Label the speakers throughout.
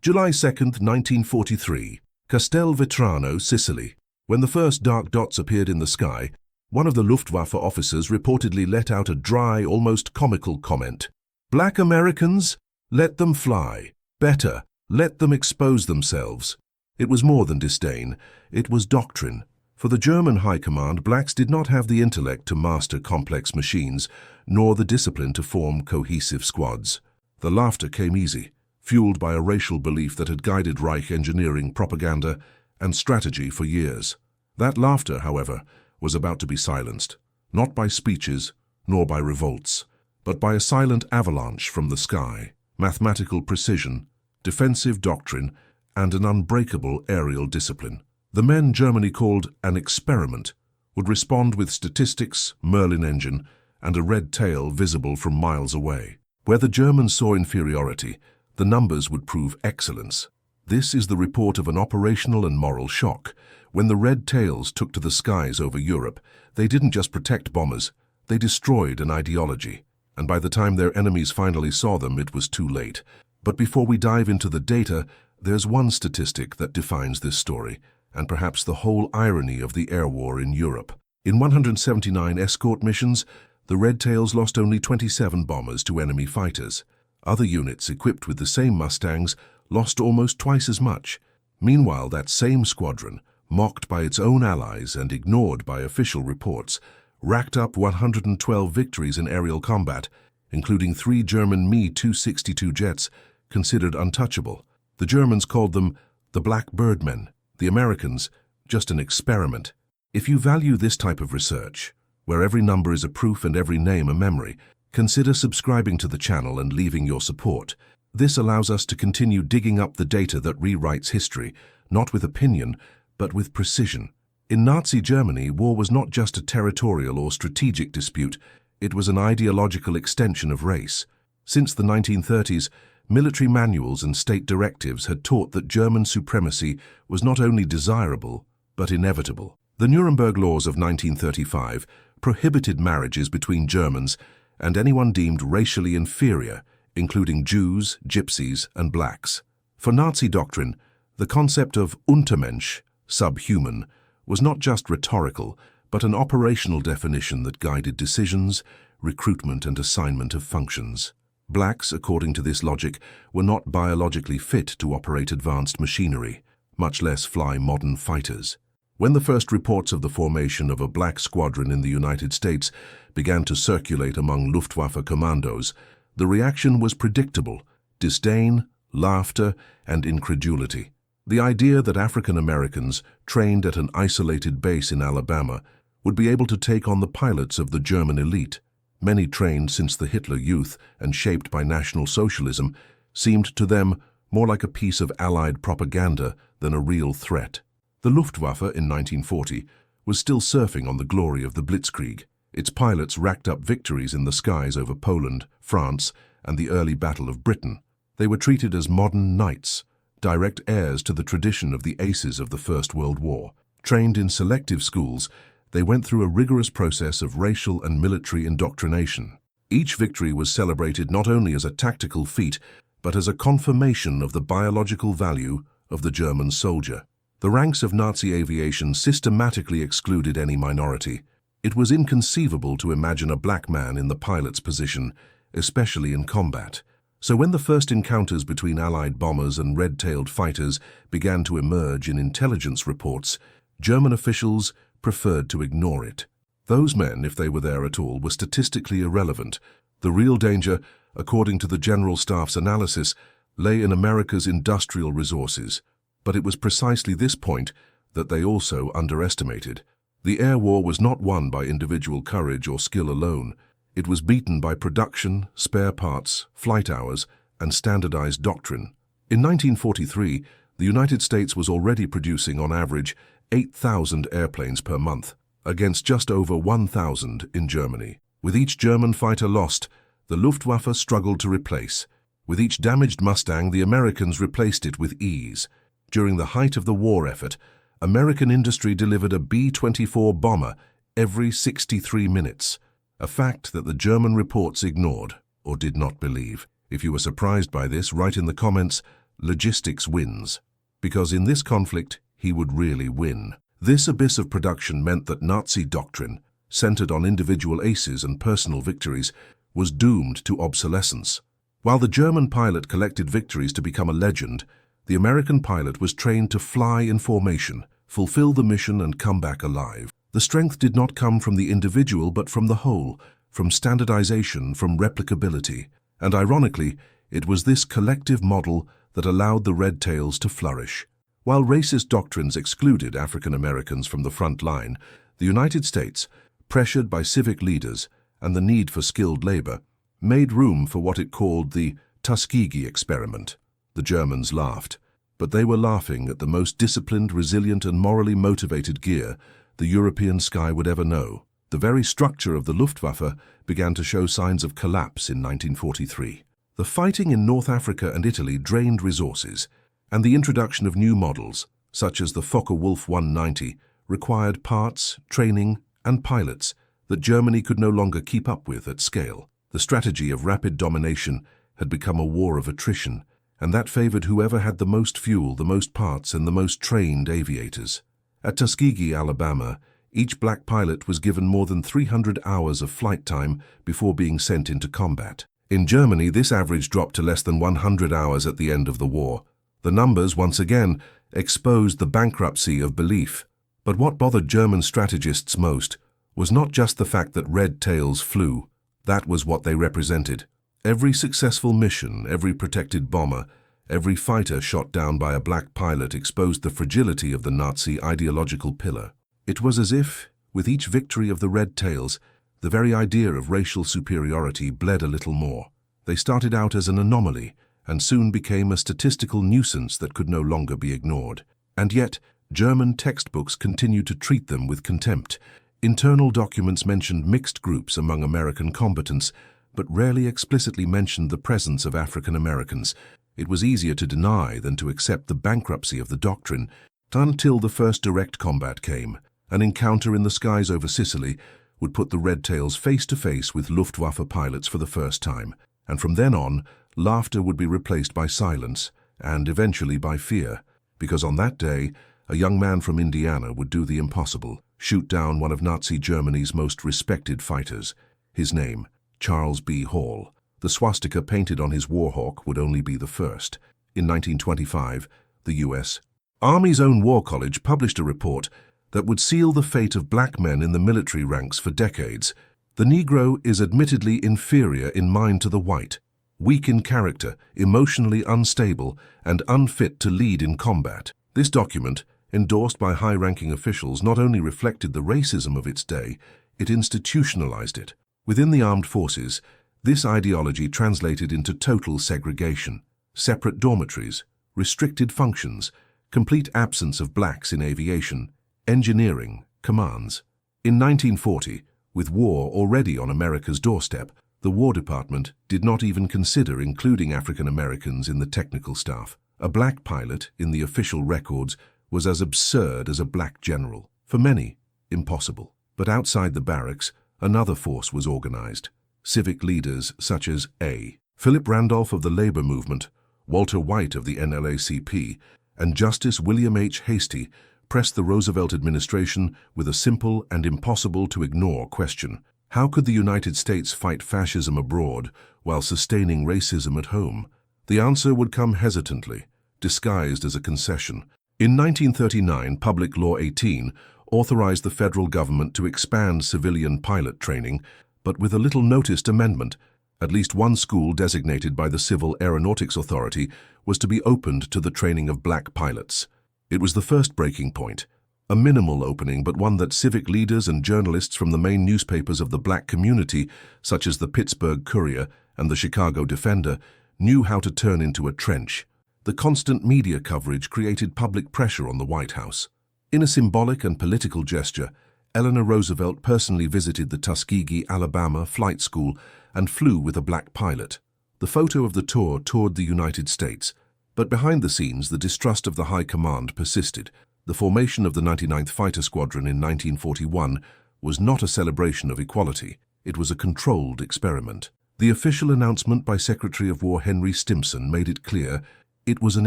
Speaker 1: July 2, 1943, Castelvetrano, Sicily. When the first dark dots appeared in the sky, one of the Luftwaffe officers reportedly let out a dry, almost comical comment. "Black Americans? Let them fly. Better, let them expose themselves." It was more than disdain, it was doctrine. For the German High Command, blacks did not have the intellect to master complex machines, nor the discipline to form cohesive squads. The laughter came easy, fueled by a racial belief that had guided Reich engineering, propaganda, and strategy for years. That laughter, however, was about to be silenced, not by speeches, nor by revolts, but by a silent avalanche from the sky, mathematical precision, defensive doctrine, and an unbreakable aerial discipline. The men Germany called an experiment would respond with statistics, Merlin engine, and a red tail visible from miles away. Where the Germans saw inferiority, the numbers would prove excellence. This is the report of an operational and moral shock. When the red tails took to the skies over Europe, they didn't just protect bombers, they destroyed an ideology. And by the time their enemies finally saw them, it was too late. But before we dive into the data, there's one statistic that defines this story, and perhaps the whole irony of the air war in Europe. In 179 escort missions, the Red Tails lost only 27 bombers to enemy fighters. Other units equipped with the same Mustangs lost almost twice as much. Meanwhile, that same squadron, mocked by its own allies and ignored by official reports, racked up 112 victories in aerial combat, including 3 German Me-262 jets considered untouchable. The Germans called them the Black Birdmen, the Americans just an experiment. If you value this type of research, where every number is a proof and every name a memory, consider subscribing to the channel and leaving your support. This allows us to continue digging up the data that rewrites history, not with opinion, but with precision. In Nazi Germany, war was not just a territorial or strategic dispute, it was an ideological extension of race. Since the 1930s, military manuals and state directives had taught that German supremacy was not only desirable, but inevitable. The Nuremberg Laws of 1935 prohibited marriages between Germans and anyone deemed racially inferior, including Jews, Gypsies, and blacks. For Nazi doctrine, the concept of Untermensch, subhuman, was not just rhetorical, but an operational definition that guided decisions, recruitment, and assignment of functions. Blacks, according to this logic, were not biologically fit to operate advanced machinery, much less fly modern fighters. When the first reports of the formation of a black squadron in the United States began to circulate among Luftwaffe commandos, the reaction was predictable: disdain, laughter, and incredulity. The idea that African Americans, trained at an isolated base in Alabama, would be able to take on the pilots of the German elite, many trained since the Hitler Youth and shaped by National Socialism, seemed to them more like a piece of Allied propaganda than a real threat. The Luftwaffe in 1940 was still surfing on the glory of the Blitzkrieg. Its pilots racked up victories in the skies over Poland, France, and the early Battle of Britain. They were treated as modern knights, direct heirs to the tradition of the aces of the First World War. Trained in selective schools, they went through a rigorous process of racial and military indoctrination. Each victory was celebrated not only as a tactical feat, but as a confirmation of the biological value of the German soldier. The ranks of Nazi aviation systematically excluded any minority. It was inconceivable to imagine a black man in the pilot's position, especially in combat. So when the first encounters between Allied bombers and red-tailed fighters began to emerge in intelligence reports, German officials preferred to ignore it. Those men, if they were there at all, were statistically irrelevant. The real danger, according to the General Staff's analysis, lay in America's industrial resources. But it was precisely this point that they also underestimated. The air war was not won by individual courage or skill alone. It was beaten by production, spare parts, flight hours, and standardized doctrine. In 1943, the United States was already producing on average 8,000 airplanes per month, against just over 1,000 in Germany. With each German fighter lost, the Luftwaffe struggled to replace. With each damaged Mustang, the Americans replaced it with ease. During the height of the war effort, American industry delivered a B-24 bomber every 63 minutes, a fact that the German reports ignored or did not believe. If you were surprised by this, write in the comments, logistics wins, because in this conflict he would really win. This abyss of production meant that Nazi doctrine, centered on individual aces and personal victories, was doomed to obsolescence. While the German pilot collected victories to become a legend, the American pilot was trained to fly in formation, fulfill the mission and come back alive. The strength did not come from the individual but from the whole, from standardization, from replicability. And ironically, it was this collective model that allowed the Red Tails to flourish. While racist doctrines excluded African Americans from the front line, the United States, pressured by civic leaders and the need for skilled labor, made room for what it called the Tuskegee experiment. The Germans laughed, but they were laughing at the most disciplined, resilient and morally motivated gear the European sky would ever know. The very structure of the Luftwaffe began to show signs of collapse in 1943. The fighting in North Africa and Italy drained resources, and the introduction of new models, such as the Focke-Wulf 190, required parts, training, and pilots that Germany could no longer keep up with at scale. The strategy of rapid domination had become a war of attrition, and that favored whoever had the most fuel, the most parts, and the most trained aviators. At Tuskegee, Alabama, each black pilot was given more than 300 hours of flight time before being sent into combat. In Germany, this average dropped to less than 100 hours at the end of the war. The numbers, once again, exposed the bankruptcy of belief. But what bothered German strategists most was not just the fact that red tails flew. That was what they represented. Every successful mission, every protected bomber, every fighter shot down by a black pilot exposed the fragility of the Nazi ideological pillar. It was as if, with each victory of the Red Tails, the very idea of racial superiority bled a little more. They started out as an anomaly and soon became a statistical nuisance that could no longer be ignored. And yet, German textbooks continued to treat them with contempt. Internal documents mentioned mixed groups among American combatants, but rarely explicitly mentioned the presence of African Americans. It was easier to deny than to accept the bankruptcy of the doctrine, until the first direct combat came. An encounter in the skies over Sicily would put the Red Tails face to face with Luftwaffe pilots for the first time, and from then on, laughter would be replaced by silence, and eventually by fear, because on that day, a young man from Indiana would do the impossible, shoot down one of Nazi Germany's most respected fighters. His name, Charles B. Hall. The swastika painted on his warhawk would only be the first. In 1925, the U.S. Army's own War College published a report that would seal the fate of black men in the military ranks for decades. The Negro is admittedly inferior in mind to the white, weak in character, emotionally unstable, and unfit to lead in combat. This document, endorsed by high-ranking officials, not only reflected the racism of its day, it institutionalized it. Within the armed forces, this ideology translated into total segregation, separate dormitories, restricted functions, complete absence of blacks in aviation, engineering, commands. In 1940, with war already on America's doorstep, the War Department did not even consider including African Americans in the technical staff. A black pilot, in the official records, was as absurd as a black general. For many, impossible. But outside the barracks, another force was organized. Civic leaders such as A. Philip Randolph of the labor movement, Walter White of the NAACP, and Justice William H. Hastie pressed the Roosevelt administration with a simple and impossible-to-ignore question. How could the United States fight fascism abroad while sustaining racism at home? The answer would come hesitantly, disguised as a concession. In 1939, Public Law 18 authorized the federal government to expand civilian pilot training, but with a little-noticed amendment. At least one school designated by the Civil Aeronautics Authority was to be opened to the training of black pilots. It was the first breaking point, a minimal opening, but one that civic leaders and journalists from the main newspapers of the black community, such as the Pittsburgh Courier and the Chicago Defender, knew how to turn into a trench. The constant media coverage created public pressure on the White House. In a symbolic and political gesture, Eleanor Roosevelt personally visited the Tuskegee, Alabama flight school and flew with a black pilot. The photo of the tour toured the United States, but behind the scenes the distrust of the high command persisted. The formation of the 99th Fighter Squadron in 1941 was not a celebration of equality, it was a controlled experiment. The official announcement by Secretary of War Henry Stimson made it clear It was an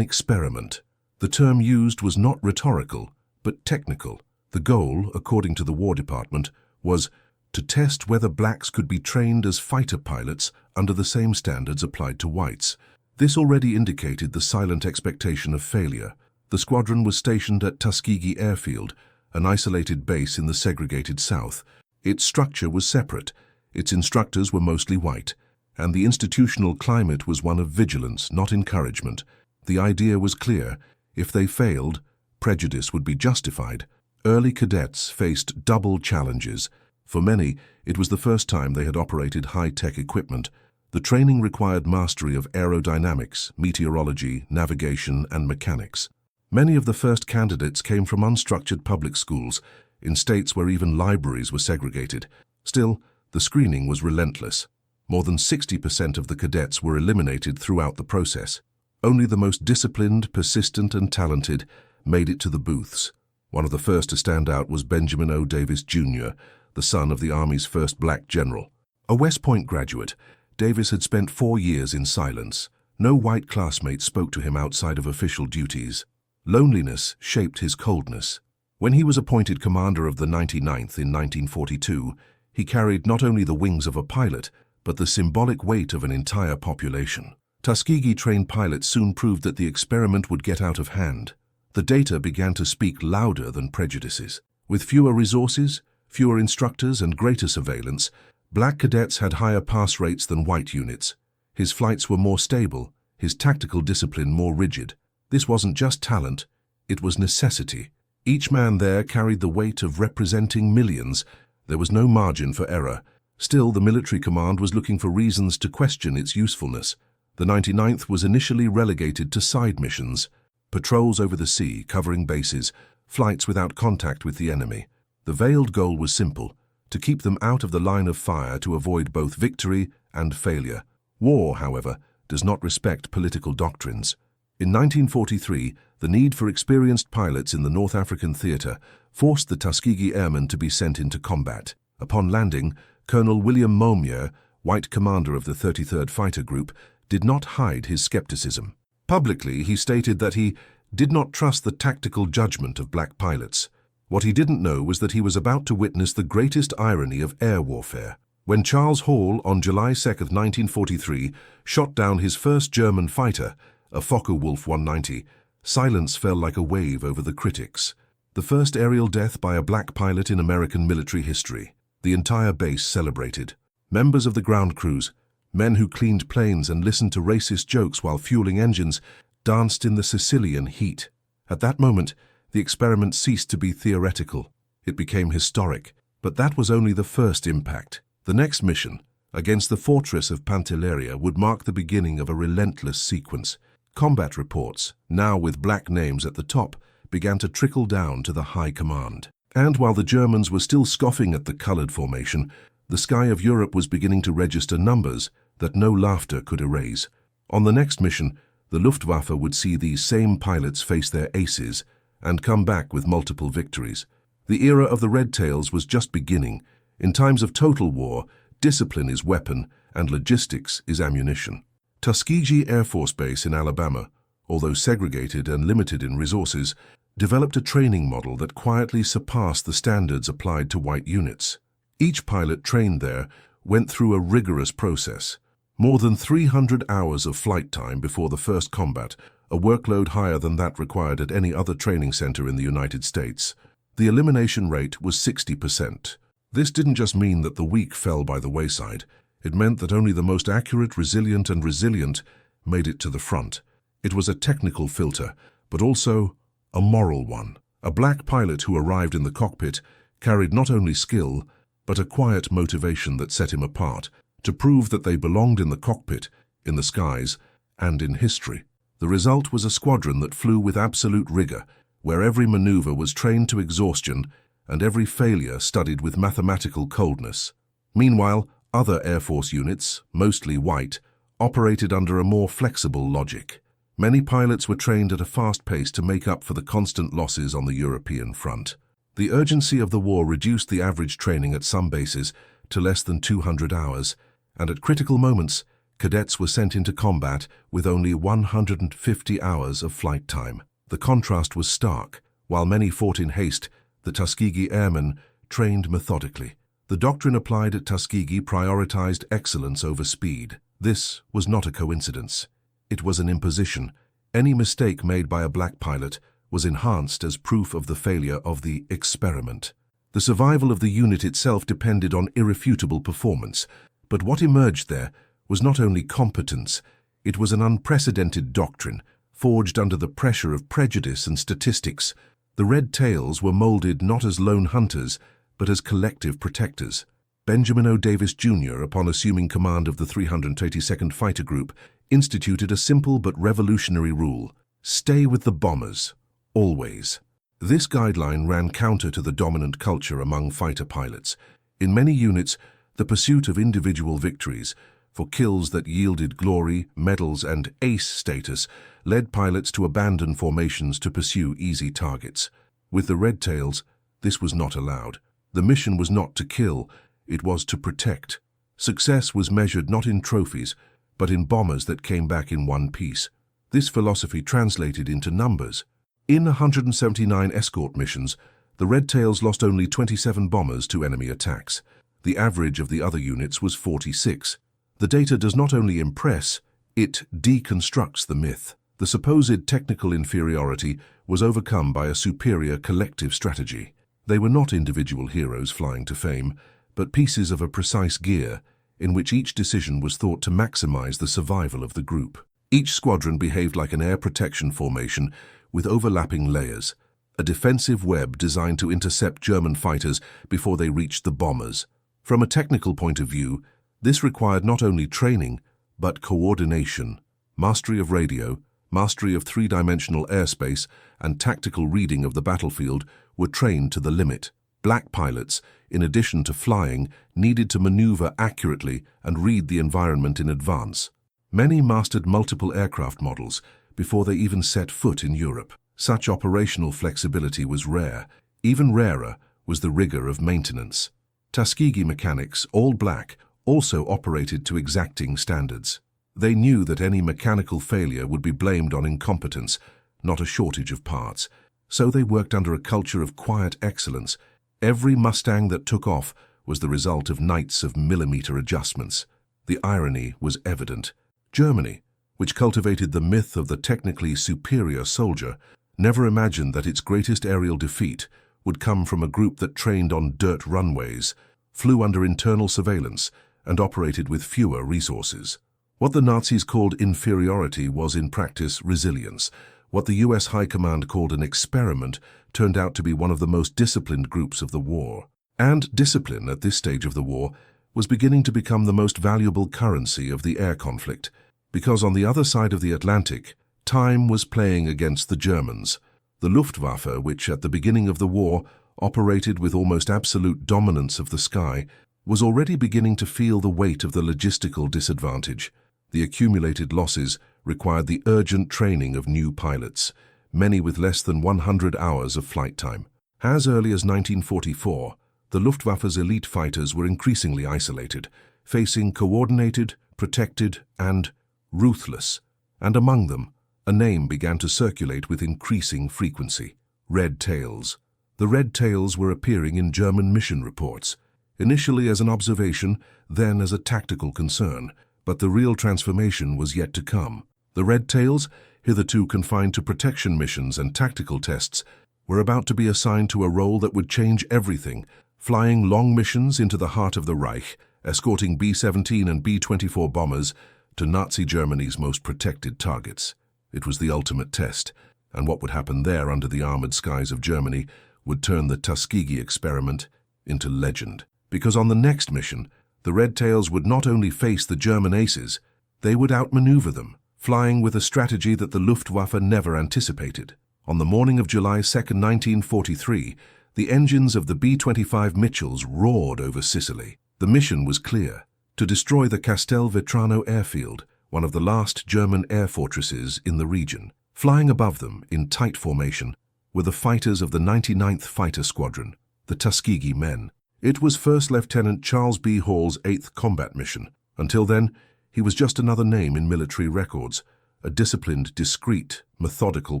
Speaker 1: experiment. The term used was not rhetorical, but technical. The goal, according to the War Department, was to test whether blacks could be trained as fighter pilots under the same standards applied to whites. This already indicated the silent expectation of failure. The squadron was stationed at Tuskegee Airfield, an isolated base in the segregated South. Its structure was separate, its instructors were mostly white, and the institutional climate was one of vigilance, not encouragement. The idea was clear: if they failed, prejudice would be justified. Early cadets faced double challenges. For many, it was the first time they had operated high-tech equipment. The training required mastery of aerodynamics, meteorology, navigation, and mechanics. Many of the first candidates came from unstructured public schools, in states where even libraries were segregated. Still, the screening was relentless. More than 60% of the cadets were eliminated throughout the process. Only the most disciplined, persistent, and talented made it to the booths. One of the first to stand out was Benjamin O. Davis, Jr., the son of the Army's first black general. A West Point graduate, Davis had spent 4 years in silence. No white classmates spoke to him outside of official duties. Loneliness shaped his coldness. When he was appointed commander of the 99th in 1942, he carried not only the wings of a pilot, but the symbolic weight of an entire population. Tuskegee-trained pilots soon proved that the experiment would get out of hand. The data began to speak louder than prejudices. With fewer resources, fewer instructors, and greater surveillance, black cadets had higher pass rates than white units. His flights were more stable, his tactical discipline more rigid. This wasn't just talent, it was necessity. Each man there carried the weight of representing millions. There was no margin for error. Still, the military command was looking for reasons to question its usefulness. The 99th was initially relegated to side missions: patrols over the sea, covering bases, flights without contact with the enemy. The veiled goal was simple: to keep them out of the line of fire to avoid both victory and failure. War, however, does not respect political doctrines. In 1943, the need for experienced pilots in the North African theater forced the Tuskegee Airmen to be sent into combat. Upon landing, Colonel William Maumier, white commander of the 33rd Fighter Group, did not hide his skepticism. Publicly, he stated that he did not trust the tactical judgment of black pilots. What he didn't know was that he was about to witness the greatest irony of air warfare. When Charles Hall, on July 2, 1943, shot down his first German fighter, a Focke-Wulf 190, silence fell like a wave over the critics. The first aerial death by a black pilot in American military history. The entire base celebrated. Members of the ground crews, men who cleaned planes and listened to racist jokes while fueling engines, danced in the Sicilian heat. At that moment, the experiment ceased to be theoretical. It became historic. But that was only the first impact. The next mission, against the fortress of Pantelleria, would mark the beginning of a relentless sequence. Combat reports, now with black names at the top, began to trickle down to the high command. And while the Germans were still scoffing at the colored formation, the sky of Europe was beginning to register numbers that no laughter could erase. On the next mission, the Luftwaffe would see these same pilots face their aces and come back with multiple victories. The era of the Red Tails was just beginning. In times of total war, discipline is weapon and logistics is ammunition. Tuskegee Air Force Base in Alabama, although segregated and limited in resources, developed a training model that quietly surpassed the standards applied to white units. Each pilot trained there went through a rigorous process. More than 300 hours of flight time before the first combat, a workload higher than that required at any other training center in the United States. The elimination rate was 60%. This didn't just mean that the weak fell by the wayside. It meant that only the most accurate, resilient, and resilient made it to the front. It was a technical filter, but also a moral one. A black pilot who arrived in the cockpit carried not only skill, but a quiet motivation that set him apart, to prove that they belonged in the cockpit, in the skies, and in history. The result was a squadron that flew with absolute rigor, where every maneuver was trained to exhaustion and every failure studied with mathematical coldness. Meanwhile, other Air Force units, mostly white, operated under a more flexible logic. Many pilots were trained at a fast pace to make up for the constant losses on the European front. The urgency of the war reduced the average training at some bases to less than 200 hours, and at critical moments, cadets were sent into combat with only 150 hours of flight time. The contrast was stark. While many fought in haste, the Tuskegee airmen trained methodically. The doctrine applied at Tuskegee prioritized excellence over speed. This was not a coincidence. It was an imposition. Any mistake made by a black pilot was enhanced as proof of the failure of the experiment. The survival of the unit itself depended on irrefutable performance, but what emerged there was not only competence, it was an unprecedented doctrine, forged under the pressure of prejudice and statistics. The Red Tails were molded not as lone hunters, but as collective protectors. Benjamin O. Davis, Jr., upon assuming command of the 382nd Fighter Group, instituted a simple but revolutionary rule: stay with the bombers, always. This guideline ran counter to the dominant culture among fighter pilots. In many units, the pursuit of individual victories, for kills that yielded glory, medals, and ace status, led pilots to abandon formations to pursue easy targets. With the Red Tails, this was not allowed. The mission was not to kill, it was to protect. Success was measured not in trophies, but in bombers that came back in one piece. This philosophy translated into numbers. In 179 escort missions, the Red Tails lost only 27 bombers to enemy attacks. The average of the other units was 46. The data does not only impress, it deconstructs the myth. The supposed technical inferiority was overcome by a superior collective strategy. They were not individual heroes flying to fame, but pieces of a precise gear, in which each decision was thought to maximize the survival of the group. Each squadron behaved like an air protection formation with overlapping layers, a defensive web designed to intercept German fighters before they reached the bombers. From a technical point of view, this required not only training, but coordination, mastery of radio, mastery of three-dimensional airspace, and tactical reading of the battlefield were trained to the limit. Black pilots, in addition to flying, needed to maneuver accurately and read the environment in advance. Many mastered multiple aircraft models before they even set foot in Europe. Such operational flexibility was rare. Even rarer was the rigor of maintenance. Tuskegee mechanics, all black, also operated to exacting standards. They knew that any mechanical failure would be blamed on incompetence, not a shortage of parts. So they worked under a culture of quiet excellence. Every Mustang that took off was the result of nights of millimeter adjustments. The irony was evident. Germany, which cultivated the myth of the technically superior soldier, never imagined that its greatest aerial defeat would come from a group that trained on dirt runways, flew under internal surveillance, and operated with fewer resources. What the Nazis called inferiority was in practice resilience. What the US High Command called an experiment turned out to be one of the most disciplined groups of the war. And discipline at this stage of the war was beginning to become the most valuable currency of the air conflict, because on the other side of the Atlantic, time was playing against the Germans. The Luftwaffe, which at the beginning of the war operated with almost absolute dominance of the sky, was already beginning to feel the weight of the logistical disadvantage. The accumulated losses required the urgent training of new pilots, many with less than 100 hours of flight time. As early as 1944, the Luftwaffe's elite fighters were increasingly isolated, facing coordinated, protected, and ruthless. And among them, a name began to circulate with increasing frequency: Red Tails. The Red Tails were appearing in German mission reports, initially as an observation, then as a tactical concern, but the real transformation was yet to come. The Red Tails, hitherto confined to protection missions and tactical tests, were about to be assigned to a role that would change everything, flying long missions into the heart of the Reich, escorting B-17 and B-24 bombers to Nazi Germany's most protected targets. It was the ultimate test, and what would happen there under the armored skies of Germany would turn the Tuskegee experiment into legend. Because on the next mission, the Red Tails would not only face the German aces, they would outmaneuver them, flying with a strategy that the Luftwaffe never anticipated. On the morning of July 2, 1943, the engines of the B-25 Mitchells roared over Sicily. The mission was clear: to destroy the Castelvetrano airfield, one of the last German air fortresses in the region. Flying above them, in tight formation, were the fighters of the 99th Fighter Squadron, the Tuskegee men. It was First Lieutenant Charles B. Hall's 8th combat mission. Until then, He was just another name in military records, a disciplined, discreet, methodical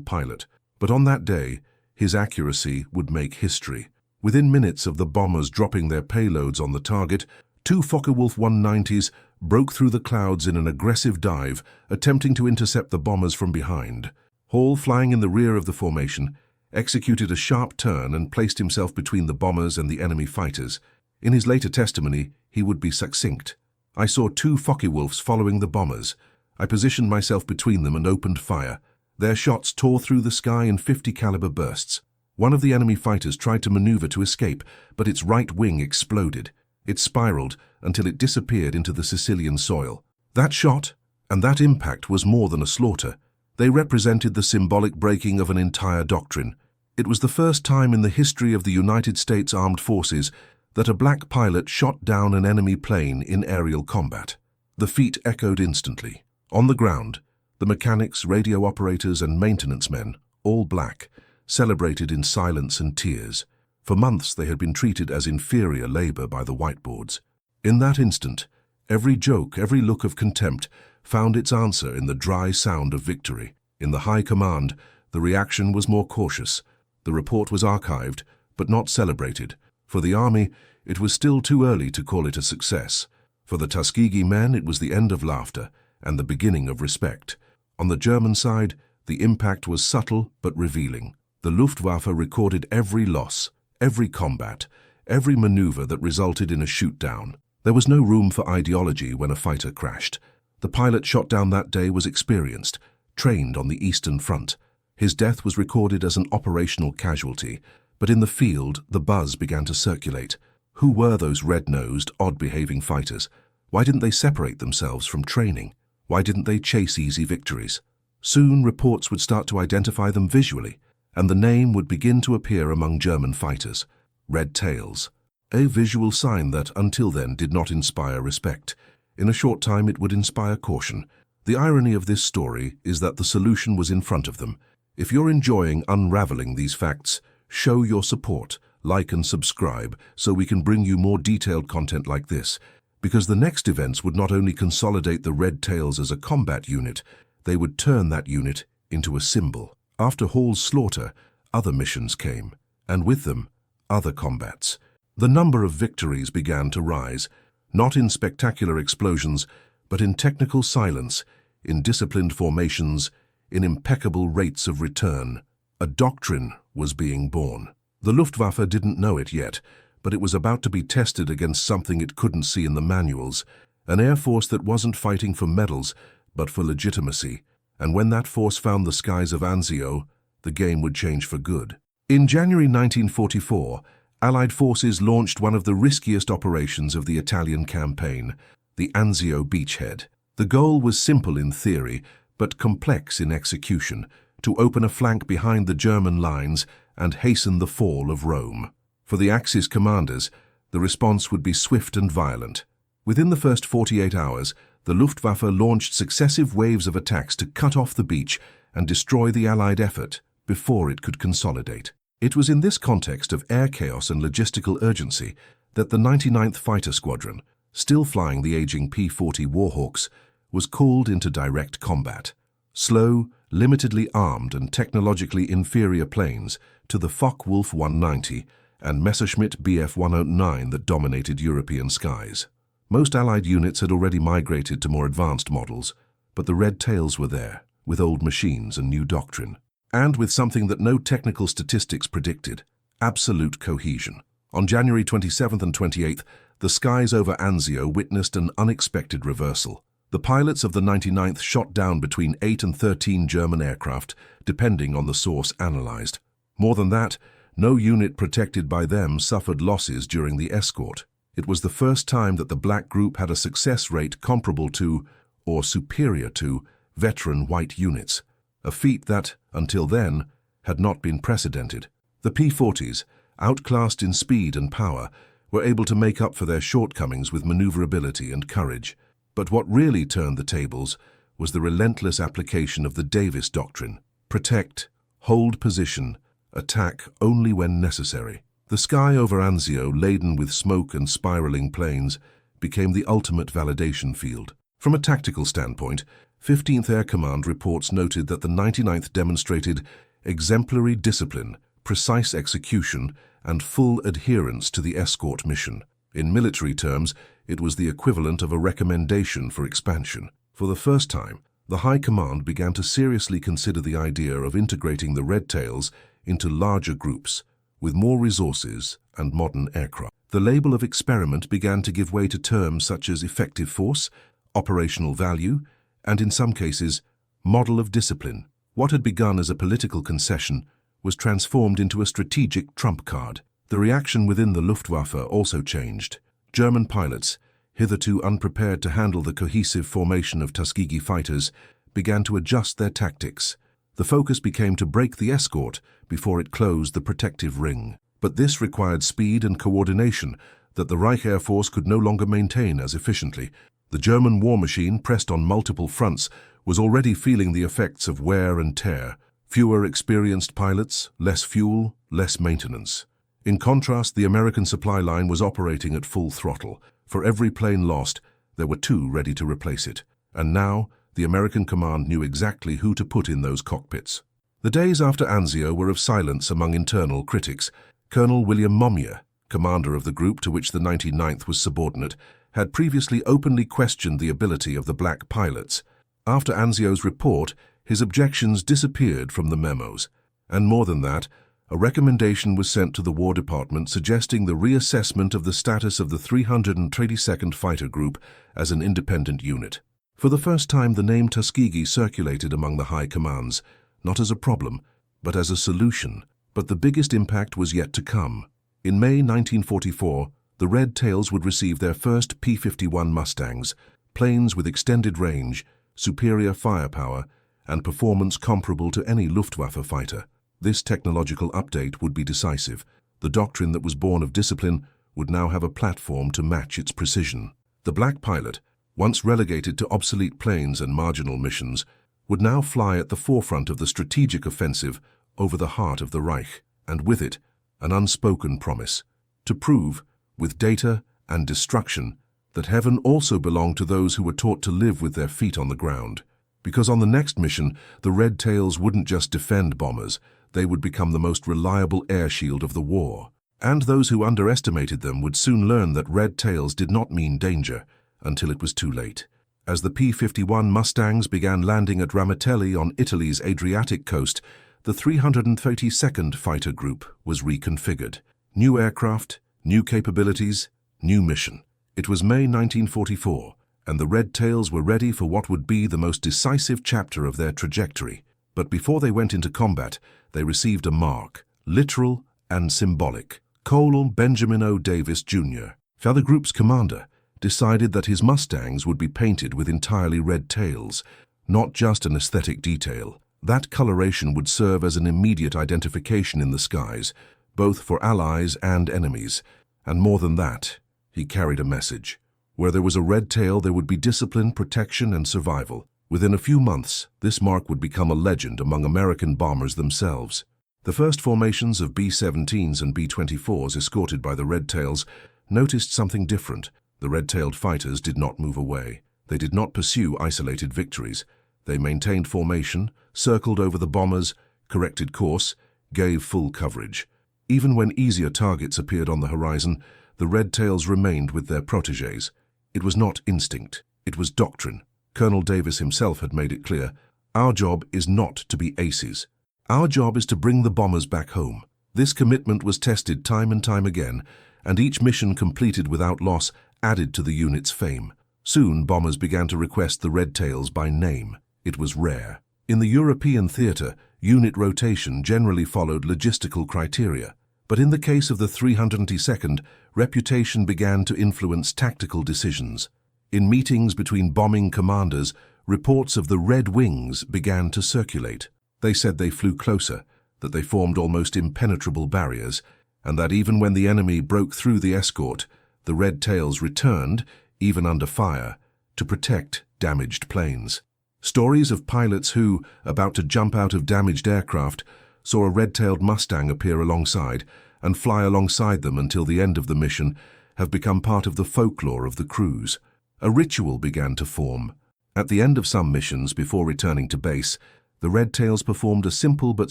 Speaker 1: pilot. But on that day, his accuracy would make history. Within minutes of the bombers dropping their payloads on the target, two Focke-Wulf 190s broke through the clouds in an aggressive dive, attempting to intercept the bombers from behind. Hall, flying in the rear of the formation, executed a sharp turn and placed himself between the bombers and the enemy fighters. In his later testimony, he would be succinct. "I saw two Focke-Wulfs following the bombers. I positioned myself between them and opened fire. Their shots tore through the sky in 50-caliber bursts. One of the enemy fighters tried to maneuver to escape, but its right wing exploded. It spiraled until it disappeared into the Sicilian soil. That shot and that impact was more than a slaughter. They represented the symbolic breaking of an entire doctrine. It was the first time in the history of the United States Armed Forces that a black pilot shot down an enemy plane in aerial combat. The feat echoed instantly. On the ground, the mechanics, radio operators, and maintenance men, all black, celebrated in silence and tears. For months they had been treated as inferior labor by the whiteboards. In that instant, every joke, every look of contempt found its answer in the dry sound of victory. In the high command, the reaction was more cautious. The report was archived, but not celebrated. For the army, it was still too early to call it a success. For the Tuskegee men, it was the end of laughter and the beginning of respect. On the German side, the impact was subtle but revealing. The Luftwaffe recorded every loss, every combat, every maneuver that resulted in a shoot-down. There was no room for ideology when a fighter crashed. The pilot shot down that day was experienced, trained on the Eastern Front. His death was recorded as an operational casualty, but in the field, the buzz began to circulate. Who were those red-nosed, odd-behaving fighters? Why didn't they separate themselves from training? Why didn't they chase easy victories? Soon, reports would start to identify them visually, and the name would begin to appear among German fighters. Red tails. A visual sign that, until then, did not inspire respect. In a short time, it would inspire caution. The irony of this story is that the solution was in front of them. If you're enjoying unraveling these facts, show your support, like and subscribe, so we can bring you more detailed content like this. Because the next events would not only consolidate the Red Tails as a combat unit, they would turn that unit into a symbol. After Hall's slaughter, other missions came, and with them, other combats. The number of victories began to rise, not in spectacular explosions, but in technical silence, in disciplined formations, in impeccable rates of return. A doctrine was being born. The Luftwaffe didn't know it yet, but it was about to be tested against something it couldn't see in the manuals, an air force that wasn't fighting for medals, but for legitimacy. And when that force found the skies of Anzio, the game would change for good. In January 1944, Allied forces launched one of the riskiest operations of the Italian campaign, the Anzio beachhead. The goal was simple in theory, but complex in execution, to open a flank behind the German lines and hasten the fall of Rome. For the Axis commanders, the response would be swift and violent. Within the first 48 hours, the Luftwaffe launched successive waves of attacks to cut off the beach and destroy the Allied effort before it could consolidate. It was in this context of air chaos and logistical urgency that the 99th Fighter Squadron, still flying the aging P-40 Warhawks, was called into direct combat. Slow, limitedly armed and technologically inferior planes to the Focke-Wulf 190 and Messerschmitt Bf 109 that dominated European skies. Most Allied units had already migrated to more advanced models, but the Red Tails were there, with old machines and new doctrine. And with something that no technical statistics predicted, absolute cohesion. On January 27th and 28th, the skies over Anzio witnessed an unexpected reversal. The pilots of the 99th shot down between 8 and 13 German aircraft, depending on the source analyzed. More than that, no unit protected by them suffered losses during the escort. It was the first time that the black group had a success rate comparable to, or superior to, veteran white units, a feat that, until then, had not been precedented. The P-40s, outclassed in speed and power, were able to make up for their shortcomings with maneuverability and courage. But what really turned the tables was the relentless application of the Davis Doctrine: protect, hold position, attack only when necessary. The sky over Anzio, laden with smoke and spiraling planes, became the ultimate validation field. From a tactical standpoint, 15th Air Command reports noted that the 99th demonstrated exemplary discipline, precise execution, and full adherence to the escort mission. In military terms, it was the equivalent of a recommendation for expansion. For the first time, the High Command began to seriously consider the idea of integrating the Red Tails into larger groups, with more resources and modern aircraft. The label of experiment began to give way to terms such as effective force, operational value, and in some cases, model of discipline. What had begun as a political concession was transformed into a strategic trump card. The reaction within the Luftwaffe also changed. German pilots, hitherto unprepared to handle the cohesive formation of Tuskegee fighters, began to adjust their tactics. The focus became to break the escort before it closed the protective ring. But this required speed and coordination that the Reich Air Force could no longer maintain as efficiently. The German war machine, pressed on multiple fronts, was already feeling the effects of wear and tear. Fewer experienced pilots, less fuel, less maintenance. In contrast, the American supply line was operating at full throttle. For every plane lost, there were two ready to replace it. And now, the American command knew exactly who to put in those cockpits. The days after Anzio were of silence among internal critics. Colonel William Momyer, commander of the group to which the 99th was subordinate, had previously openly questioned the ability of the black pilots. After Anzio's report, his objections disappeared from the memos. And more than that, a recommendation was sent to the War Department suggesting the reassessment of the status of the 322nd Fighter Group as an independent unit. For the first time, the name Tuskegee circulated among the high commands, not as a problem, but as a solution. But the biggest impact was yet to come. In May 1944, the Red Tails would receive their first P-51 Mustangs, planes with extended range, superior firepower, and performance comparable to any Luftwaffe fighter. This technological update would be decisive. The doctrine that was born of discipline would now have a platform to match its precision. The black pilot, once relegated to obsolete planes and marginal missions, would now fly at the forefront of the strategic offensive over the heart of the Reich, and with it, an unspoken promise to prove, with data and destruction, that heaven also belonged to those who were taught to live with their feet on the ground. Because on the next mission, the Red Tails wouldn't just defend bombers, they would become the most reliable air shield of the war. And those who underestimated them would soon learn that Red Tails did not mean danger until it was too late. As the P-51 Mustangs began landing at Ramitelli on Italy's Adriatic coast, the 332nd Fighter Group was reconfigured. New aircraft, new capabilities, new mission. It was May 1944, and the Red Tails were ready for what would be the most decisive chapter of their trajectory. But before they went into combat, they received a mark, literal and symbolic. Colonel Benjamin O. Davis, Jr., the group's commander, decided that his Mustangs would be painted with entirely red tails, not just an aesthetic detail. That coloration would serve as an immediate identification in the skies, both for allies and enemies. And more than that, he carried a message. Where there was a red tail, there would be discipline, protection, and survival. Within a few months, this mark would become a legend among American bombers themselves. The first formations of B-17s and B-24s escorted by the Red Tails noticed something different. The red-tailed fighters did not move away. They did not pursue isolated victories. They maintained formation, circled over the bombers, corrected course, gave full coverage. Even when easier targets appeared on the horizon, the Red Tails remained with their protégés. It was not instinct, it was doctrine. Colonel Davis himself had made it clear, our job is not to be aces. Our job is to bring the bombers back home. This commitment was tested time and time again, and each mission completed without loss added to the unit's fame. Soon, bombers began to request the Red Tails by name. It was rare. In the European theater, unit rotation generally followed logistical criteria. But in the case of the 322nd, reputation began to influence tactical decisions. In meetings between bombing commanders, reports of the Red Wings began to circulate. They said they flew closer, that they formed almost impenetrable barriers, and that even when the enemy broke through the escort, the Red Tails returned, even under fire, to protect damaged planes. Stories of pilots who, about to jump out of damaged aircraft, saw a red-tailed Mustang appear alongside and fly alongside them until the end of the mission have become part of the folklore of the crews. A ritual began to form. At the end of some missions before returning to base, the Red Tails performed a simple but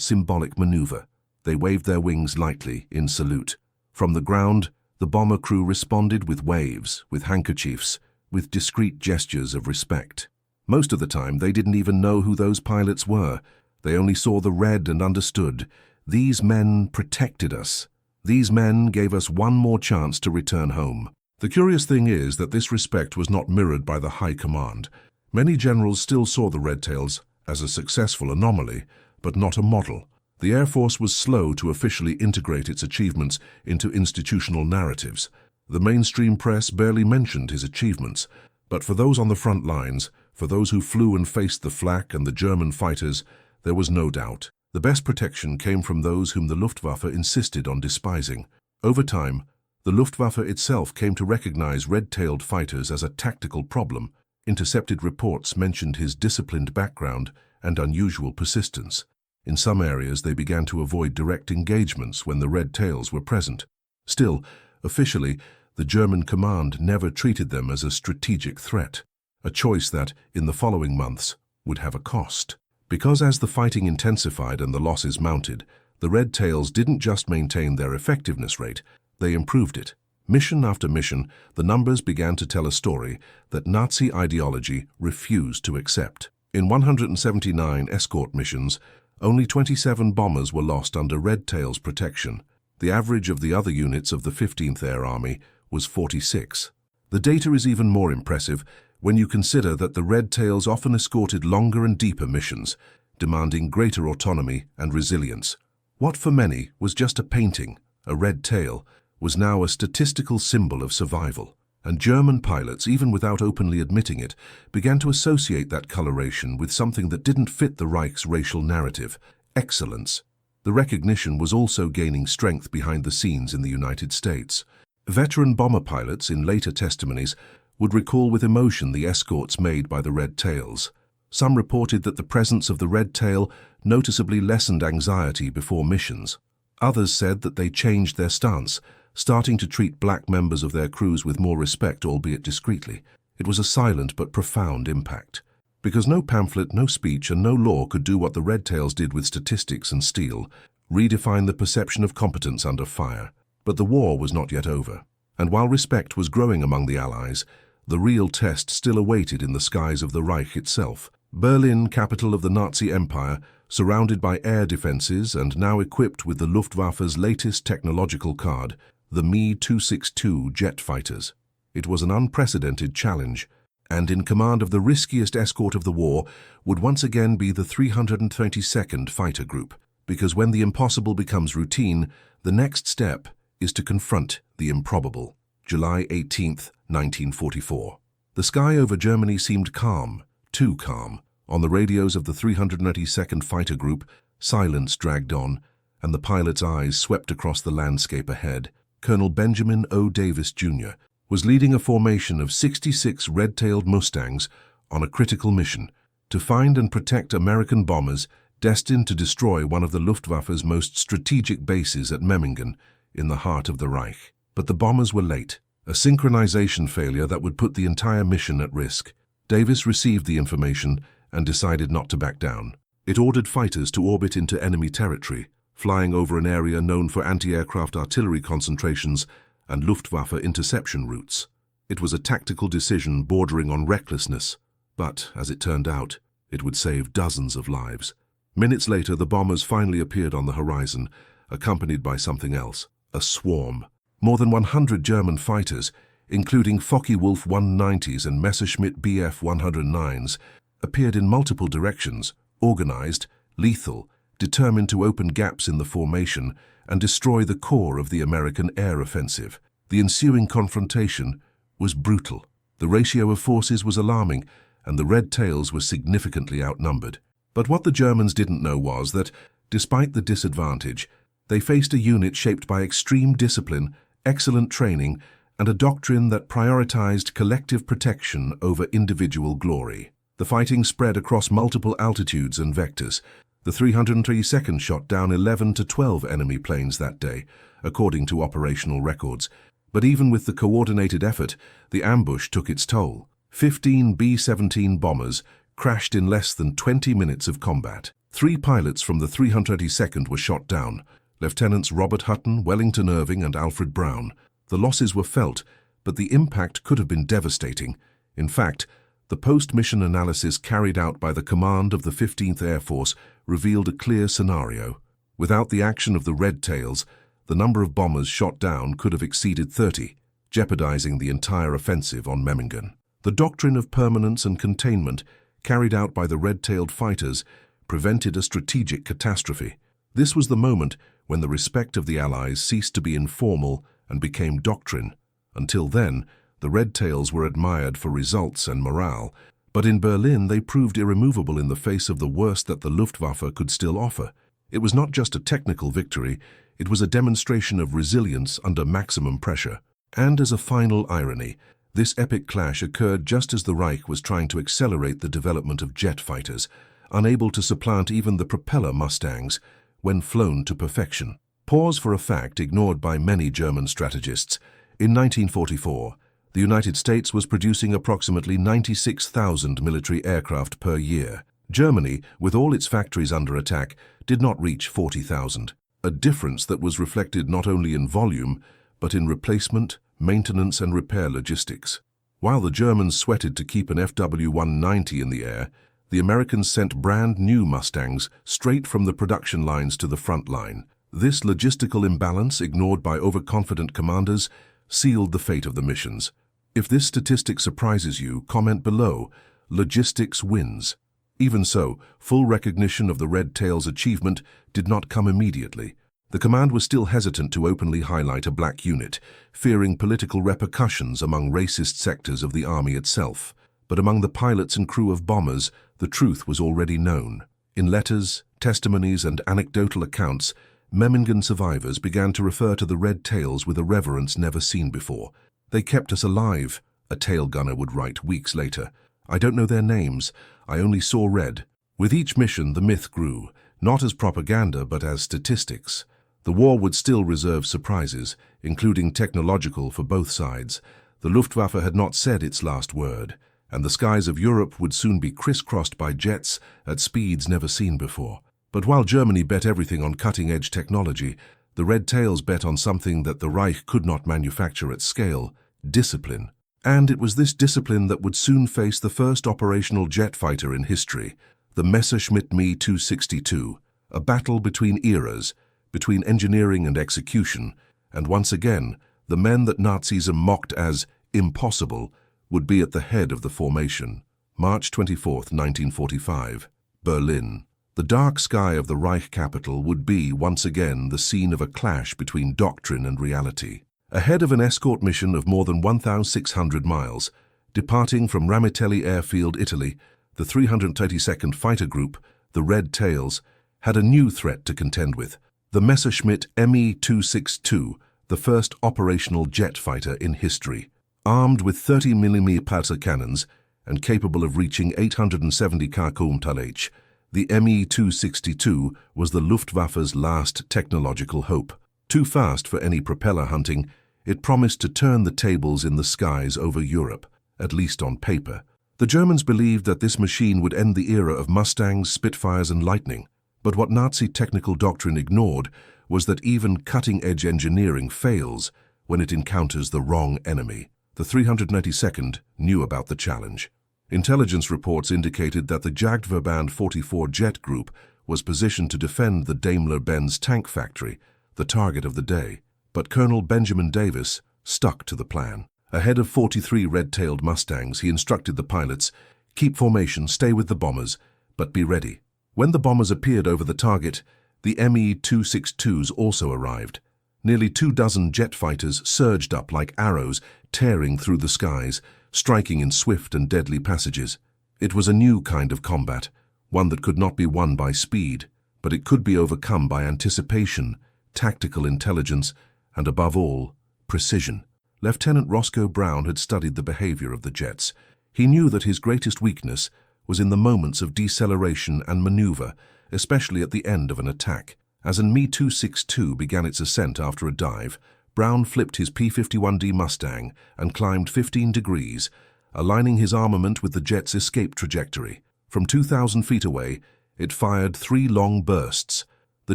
Speaker 1: symbolic maneuver. They waved their wings lightly in salute. From the ground, the bomber crew responded with waves, with handkerchiefs, with discreet gestures of respect. Most of the time, they didn't even know who those pilots were. They only saw the red and understood. These men protected us. These men gave us one more chance to return home. The curious thing is that this respect was not mirrored by the high command. Many generals still saw the Red Tails as a successful anomaly, but not a model. The Air Force was slow to officially integrate its achievements into institutional narratives. The mainstream press barely mentioned his achievements, but for those on the front lines, for those who flew and faced the flak and the German fighters, there was no doubt. The best protection came from those whom the Luftwaffe insisted on despising. Over time, the Luftwaffe itself came to recognize red-tailed fighters as a tactical problem. Intercepted reports mentioned his disciplined background and unusual persistence. In some areas, they began to avoid direct engagements when the Red Tails were present. Still, officially, the German command never treated them as a strategic threat, a choice that, in the following months, would have a cost. Because as the fighting intensified and the losses mounted, the Red Tails didn't just maintain their effectiveness rate, they improved it. Mission after mission, the numbers began to tell a story that Nazi ideology refused to accept. In 179 escort missions, only 27 bombers were lost under Red Tails protection. The average of the other units of the 15th Air Army was 46. The data is even more impressive when you consider that the Red Tails often escorted longer and deeper missions, demanding greater autonomy and resilience. What for many was just a painting, a red tail, was now a statistical symbol of survival. And German pilots, even without openly admitting it, began to associate that coloration with something that didn't fit the Reich's racial narrative: excellence. The recognition was also gaining strength behind the scenes in the United States. Veteran bomber pilots, in later testimonies, would recall with emotion the escorts made by the Red Tails. Some reported that the presence of the Red Tail noticeably lessened anxiety before missions. Others said that they changed their stance, starting to treat black members of their crews with more respect, albeit discreetly. It was a silent but profound impact. Because no pamphlet, no speech, and no law could do what the Red Tails did with statistics and steel, redefine the perception of competence under fire. But the war was not yet over. And while respect was growing among the Allies, the real test still awaited in the skies of the Reich itself. Berlin, capital of the Nazi Empire, surrounded by air defenses and now equipped with the Luftwaffe's latest technological card, the Me-262 jet fighters. It was an unprecedented challenge, and in command of the riskiest escort of the war would once again be the 322nd Fighter Group, because when the impossible becomes routine, the next step is to confront the improbable. July 18, 1944. The sky over Germany seemed calm, too calm. On the radios of the 322nd Fighter Group, silence dragged on, and the pilot's eyes swept across the landscape ahead. Colonel Benjamin O. Davis, Jr. was leading a formation of 66 red-tailed Mustangs on a critical mission to find and protect American bombers destined to destroy one of the Luftwaffe's most strategic bases at Memmingen, in the heart of the Reich. But the bombers were late, a synchronization failure that would put the entire mission at risk. Davis received the information and decided not to back down. It ordered fighters to orbit into enemy territory, flying over an area known for anti-aircraft artillery concentrations and Luftwaffe interception routes. It was a tactical decision bordering on recklessness, but, as it turned out, it would save dozens of lives. Minutes later, the bombers finally appeared on the horizon, accompanied by something else, a swarm. More than 100 German fighters, including Focke-Wulf 190s and Messerschmitt Bf 109s, appeared in multiple directions, organized, lethal, determined to open gaps in the formation and destroy the core of the American air offensive. The ensuing confrontation was brutal. The ratio of forces was alarming, and the Red Tails were significantly outnumbered. But what the Germans didn't know was that, despite the disadvantage, they faced a unit shaped by extreme discipline, excellent training, and a doctrine that prioritized collective protection over individual glory. The fighting spread across multiple altitudes and vectors. The 332nd shot down 11 to 12 enemy planes that day, according to operational records. But even with the coordinated effort, the ambush took its toll. 15 B-17 bombers crashed in less than 20 minutes of combat. 3 pilots from the 382nd were shot down, Lieutenants Robert Hutton, Wellington Irving, and Alfred Brown. The losses were felt, but the impact could have been devastating. In fact, the post-mission analysis carried out by the command of the 15th Air Force revealed a clear scenario. Without the action of the Red Tails, the number of bombers shot down could have exceeded 30, jeopardizing the entire offensive on Memmingen. The doctrine of permanence and containment, carried out by the red-tailed fighters, prevented a strategic catastrophe. This was the moment when the respect of the Allies ceased to be informal and became doctrine. Until then, the Red Tails were admired for results and morale, but in Berlin they proved irremovable in the face of the worst that the Luftwaffe could still offer. It was not just a technical victory, it was a demonstration of resilience under maximum pressure. And as a final irony, this epic clash occurred just as the Reich was trying to accelerate the development of jet fighters, unable to supplant even the propeller Mustangs when flown to perfection. Pause for a fact ignored by many German strategists. In 1944, the United States was producing approximately 96,000 military aircraft per year. Germany, with all its factories under attack, did not reach 40,000, a difference that was reflected not only in volume, but in replacement, maintenance and repair logistics. While the Germans sweated to keep an FW-190 in the air, the Americans sent brand new Mustangs straight from the production lines to the front line. This logistical imbalance, ignored by overconfident commanders, sealed the fate of the missions. If this statistic surprises you, comment below. Logistics wins. Even so, full recognition of the Red Tails' achievement did not come immediately. The command was still hesitant to openly highlight a black unit, fearing political repercussions among racist sectors of the army itself. But among the pilots and crew of bombers, the truth was already known. In letters, testimonies, and anecdotal accounts, Memmingen survivors began to refer to the Red Tails with a reverence never seen before. "They kept us alive," a tail gunner would write weeks later. "I don't know their names, I only saw red." With each mission, the myth grew, not as propaganda but as statistics. The war would still reserve surprises, including technological for both sides. The Luftwaffe had not said its last word, and the skies of Europe would soon be crisscrossed by jets at speeds never seen before. But while Germany bet everything on cutting-edge technology, the Red Tails bet on something that the Reich could not manufacture at scale: discipline. And it was this discipline that would soon face the first operational jet fighter in history, the Messerschmitt Me 262, a battle between eras, between engineering and execution, and once again, the men that Nazism mocked as impossible would be at the head of the formation. March 24, 1945, Berlin. The dark sky of the Reich capital would be, once again, the scene of a clash between doctrine and reality. Ahead of an escort mission of more than 1,600 miles, departing from Ramitelli Airfield, Italy, the 332nd Fighter Group, the Red Tails, had a new threat to contend with: the Messerschmitt Me 262, the first operational jet fighter in history. Armed with 30mm Panzer cannons and capable of reaching 870 km/h, the Me 262 was the Luftwaffe's last technological hope. Too fast for any propeller hunting, it promised to turn the tables in the skies over Europe, at least on paper. The Germans believed that this machine would end the era of Mustangs, Spitfires, and Lightning. But what Nazi technical doctrine ignored was that even cutting-edge engineering fails when it encounters the wrong enemy. The 392nd knew about the challenge. Intelligence reports indicated that the Jagdverband 44 jet group was positioned to defend the Daimler-Benz tank factory, the target of the day. But Colonel Benjamin Davis stuck to the plan. Ahead of 43 red-tailed Mustangs, he instructed the pilots, "Keep formation, stay with the bombers, but be ready." When the bombers appeared over the target, the Me 262s also arrived. Nearly 24 jet fighters surged up like arrows, tearing through the skies, striking in swift and deadly passages. It was a new kind of combat, one that could not be won by speed, but it could be overcome by anticipation, tactical intelligence, and above all, precision. Lieutenant Roscoe Brown had studied the behavior of the jets. He knew that his greatest weakness was in the moments of deceleration and maneuver, especially at the end of an attack. As an Me 262 began its ascent after a dive, Brown flipped his P-51D Mustang and climbed 15 degrees, aligning his armament with the jet's escape trajectory. From 2,000 feet away, it fired 3 long bursts. The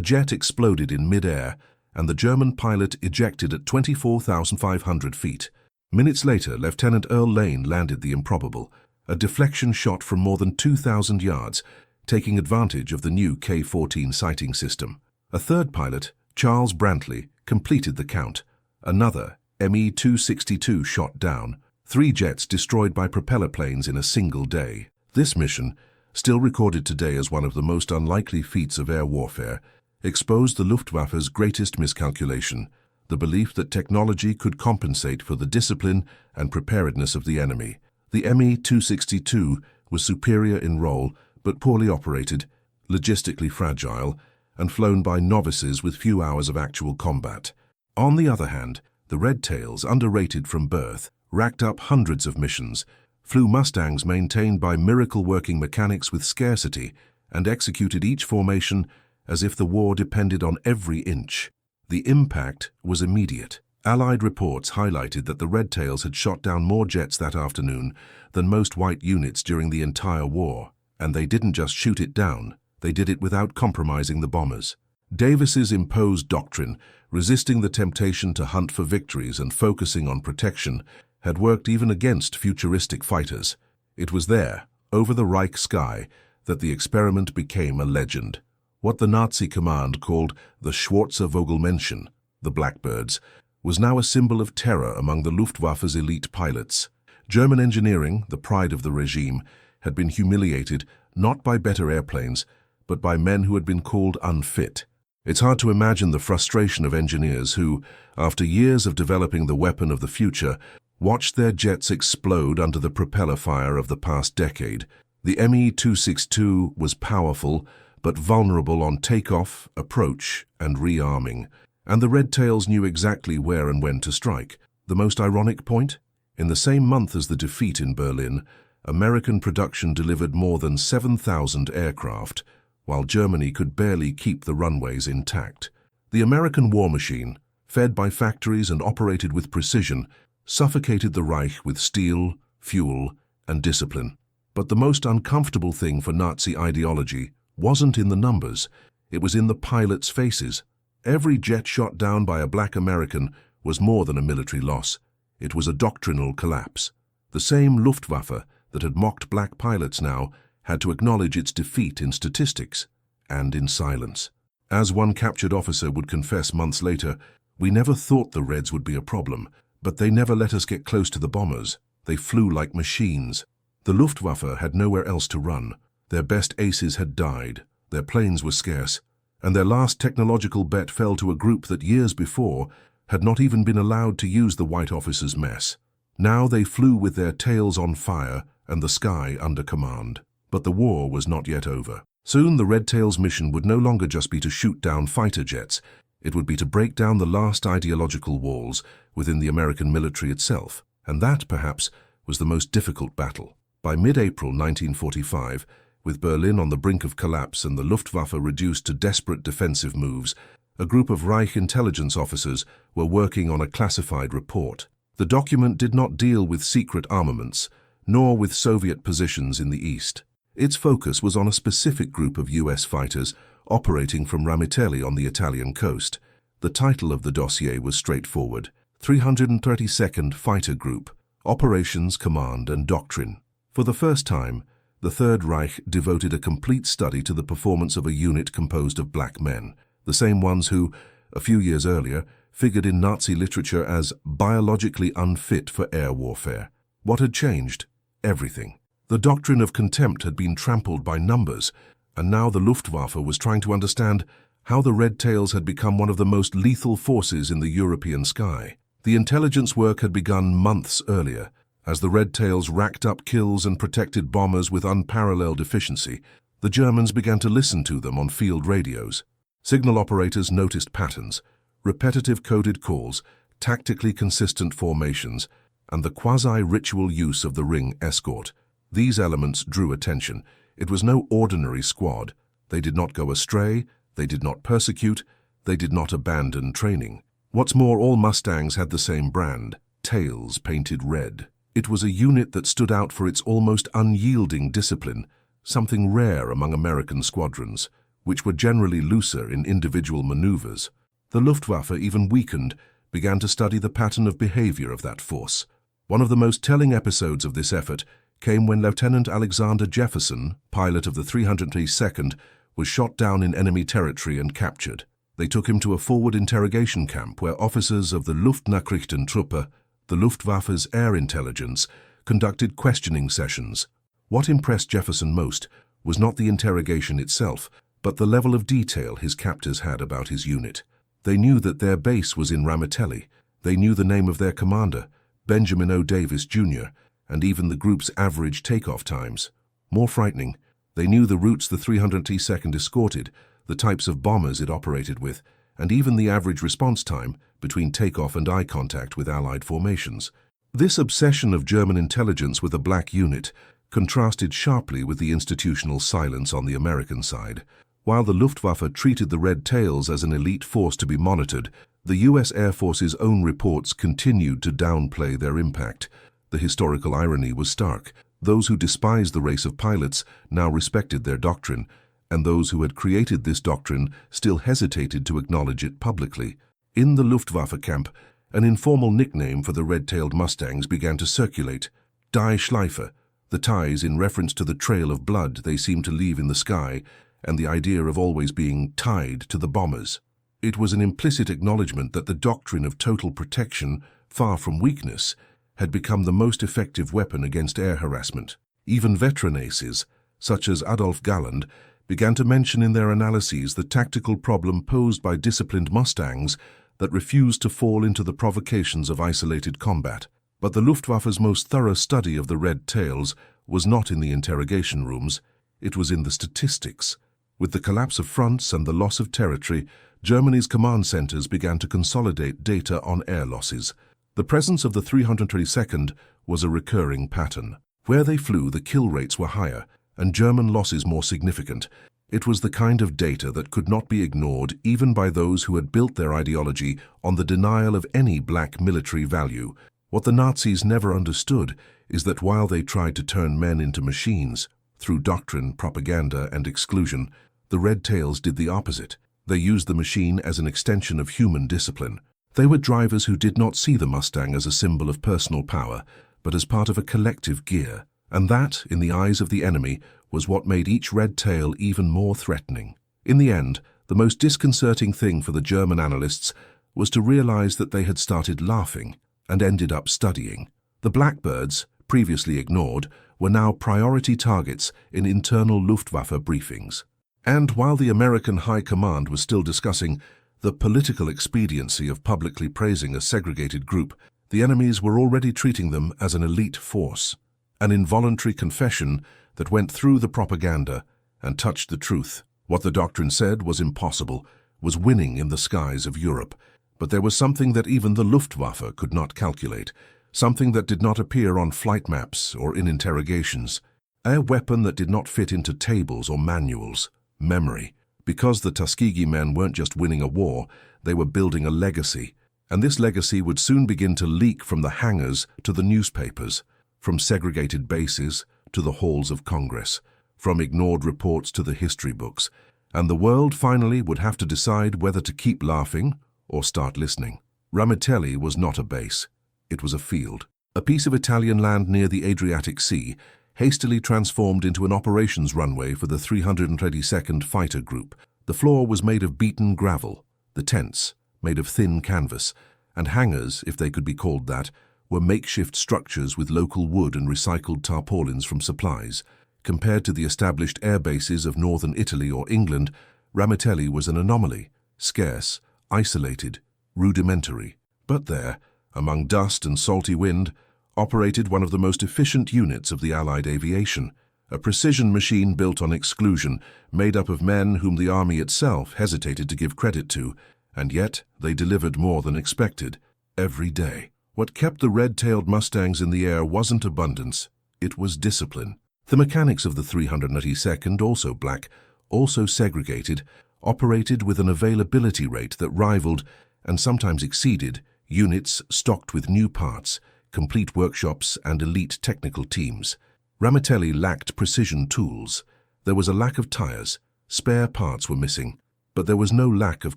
Speaker 1: jet exploded in mid-air, and the German pilot ejected at 24,500 feet. Minutes later, Lieutenant Earl Lane landed the improbable, a deflection shot from more than 2,000 yards, taking advantage of the new K-14 sighting system. A third pilot, Charles Brantley, completed the count. Another, Me-262, shot down. 3 jets destroyed by propeller planes in a single day. This mission, still recorded today as one of the most unlikely feats of air warfare, exposed the Luftwaffe's greatest miscalculation, the belief that technology could compensate for the discipline and preparedness of the enemy. The Me-262 was superior in role, but poorly operated, logistically fragile, and flown by novices with few hours of actual combat. On the other hand, the Red Tails, underrated from birth, racked up hundreds of missions, flew Mustangs maintained by miracle-working mechanics with scarcity, and executed each formation as if the war depended on every inch. The impact was immediate. Allied reports highlighted that the Red Tails had shot down more jets that afternoon than most white units during the entire war. And they didn't just shoot it down, they did it without compromising the bombers. Davis's imposed doctrine, resisting the temptation to hunt for victories and focusing on protection, had worked even against futuristic fighters. It was there, over the Reich sky, that the experiment became a legend. What the Nazi command called the Schwarze Vogelmenschen, the Blackbirds, was now a symbol of terror among the Luftwaffe's elite pilots. German engineering, the pride of the regime, had been humiliated not by better airplanes, but by men who had been called unfit. It's hard to imagine the frustration of engineers who, after years of developing the weapon of the future, watched their jets explode under the propeller fire of the past decade. The Me-262 was powerful, but vulnerable on takeoff, approach, and rearming. And the Red Tails knew exactly where and when to strike. The most ironic point? In the same month as the defeat in Berlin, American production delivered more than 7,000 aircraft, while Germany could barely keep the runways intact. The American war machine, fed by factories and operated with precision, suffocated the Reich with steel, fuel, and discipline. But the most uncomfortable thing for Nazi ideology wasn't in the numbers, it was in the pilots' faces. Every jet shot down by a black American was more than a military loss. It was a doctrinal collapse. The same Luftwaffe that had mocked black pilots now had to acknowledge its defeat in statistics and in silence. As one captured officer would confess months later, "We never thought the Reds would be a problem, but they never let us get close to the bombers. They flew like machines." The Luftwaffe had nowhere else to run. Their best aces had died, their planes were scarce, and their last technological bet fell to a group that years before had not even been allowed to use the white officers' mess. Now they flew with their tails on fire and the sky under command. But the war was not yet over. Soon the Red Tails' mission would no longer just be to shoot down fighter jets. It would be to break down the last ideological walls within the American military itself. And that, perhaps, was the most difficult battle. By mid-April 1945, with Berlin on the brink of collapse and the Luftwaffe reduced to desperate defensive moves, a group of Reich intelligence officers were working on a classified report. The document did not deal with secret armaments, nor with Soviet positions in the East. Its focus was on a specific group of US fighters operating from Ramitelli on the Italian coast. The title of the dossier was straightforward: 332nd Fighter Group, Operations, Command and Doctrine. For the first time, the Third Reich devoted a complete study to the performance of a unit composed of black men, the same ones who, a few years earlier, figured in Nazi literature as biologically unfit for air warfare. What had changed? Everything. The doctrine of contempt had been trampled by numbers, and now the Luftwaffe was trying to understand how the Red Tails had become one of the most lethal forces in the European sky. The intelligence work had begun months earlier. As the Red Tails racked up kills and protected bombers with unparalleled efficiency, the Germans began to listen to them on field radios. Signal operators noticed patterns, repetitive coded calls, tactically consistent formations, and the quasi-ritual use of the ring escort. These elements drew attention. It was no ordinary squad. They did not go astray, they did not persecute, they did not abandon training. What's more, all Mustangs had the same brand, tails painted red. It was a unit that stood out for its almost unyielding discipline, something rare among American squadrons, which were generally looser in individual maneuvers. The Luftwaffe, even weakened, began to study the pattern of behavior of that force. One of the most telling episodes of this effort came when Lieutenant Alexander Jefferson, pilot of the 302nd, was shot down in enemy territory and captured. They took him to a forward interrogation camp where officers of the Luftnachrichtentruppe, the Luftwaffe's air intelligence, conducted questioning sessions. What impressed Jefferson most was not the interrogation itself, but the level of detail his captors had about his unit. They knew that their base was in Ramitelli. They knew the name of their commander, Benjamin O. Davis, Jr., and even the group's average takeoff times. More frightening, they knew the routes the 302nd escorted, the types of bombers it operated with, and even the average response time between takeoff and eye contact with Allied formations. This obsession of German intelligence with a black unit contrasted sharply with the institutional silence on the American side. While the Luftwaffe treated the Red Tails as an elite force to be monitored, the U.S. Air Force's own reports continued to downplay their impact. The historical irony was stark. Those who despised the race of pilots now respected their doctrine, and those who had created this doctrine still hesitated to acknowledge it publicly. In the Luftwaffe camp, an informal nickname for the red-tailed Mustangs began to circulate: Die Schleife, the ties in reference to the trail of blood they seemed to leave in the sky, and the idea of always being tied to the bombers. It was an implicit acknowledgement that the doctrine of total protection, far from weakness, had become the most effective weapon against air harassment. Even veteran aces, such as Adolf Galland, began to mention in their analyses the tactical problem posed by disciplined Mustangs that refused to fall into the provocations of isolated combat. But the Luftwaffe's most thorough study of the red tails was not in the interrogation rooms, it was in the statistics. With the collapse of fronts and the loss of territory, Germany's command centers began to consolidate data on air losses. The presence of the 322nd was a recurring pattern. Where they flew, the kill rates were higher, and German losses more significant. It was the kind of data that could not be ignored even by those who had built their ideology on the denial of any black military value. What the Nazis never understood is that while they tried to turn men into machines, through doctrine, propaganda, and exclusion, the Red Tails did the opposite. They used the machine as an extension of human discipline. They were drivers who did not see the Mustang as a symbol of personal power, but as part of a collective gear. And that, in the eyes of the enemy, was what made each red tail even more threatening. In the end, the most disconcerting thing for the German analysts was to realize that they had started laughing and ended up studying. The blackbirds, previously ignored, were now priority targets in internal Luftwaffe briefings. And while the American High Command was still discussing the political expediency of publicly praising a segregated group, the enemies were already treating them as an elite force. An involuntary confession that went through the propaganda and touched the truth. What the doctrine said was impossible, was winning in the skies of Europe. But there was something that even the Luftwaffe could not calculate, something that did not appear on flight maps or in interrogations. A weapon that did not fit into tables or manuals. Memory. Because the Tuskegee men weren't just winning a war, they were building a legacy. And this legacy would soon begin to leak from the hangars to the newspapers, from segregated bases to the halls of Congress, from ignored reports to the history books. And the world finally would have to decide whether to keep laughing or start listening. Ramitelli was not a base. It was a field. A piece of Italian land near the Adriatic Sea, hastily transformed into an operations runway for the 322nd Fighter Group. The floor was made of beaten gravel, the tents made of thin canvas, and hangars, if they could be called that, were makeshift structures with local wood and recycled tarpaulins from supplies. Compared to the established air bases of northern Italy or England, Ramitelli was an anomaly, scarce, isolated, rudimentary. But there, among dust and salty wind, operated one of the most efficient units of the Allied aviation, a precision machine built on exclusion, made up of men whom the army itself hesitated to give credit to, and yet they delivered more than expected, every day. What kept the red-tailed Mustangs in the air wasn't abundance, it was discipline. The mechanics of the 322nd, also black, also segregated, operated with an availability rate that rivaled, and sometimes exceeded, units stocked with new parts, complete workshops, and elite technical teams. Ramitelli lacked precision tools. There was a lack of tires, spare parts were missing, but there was no lack of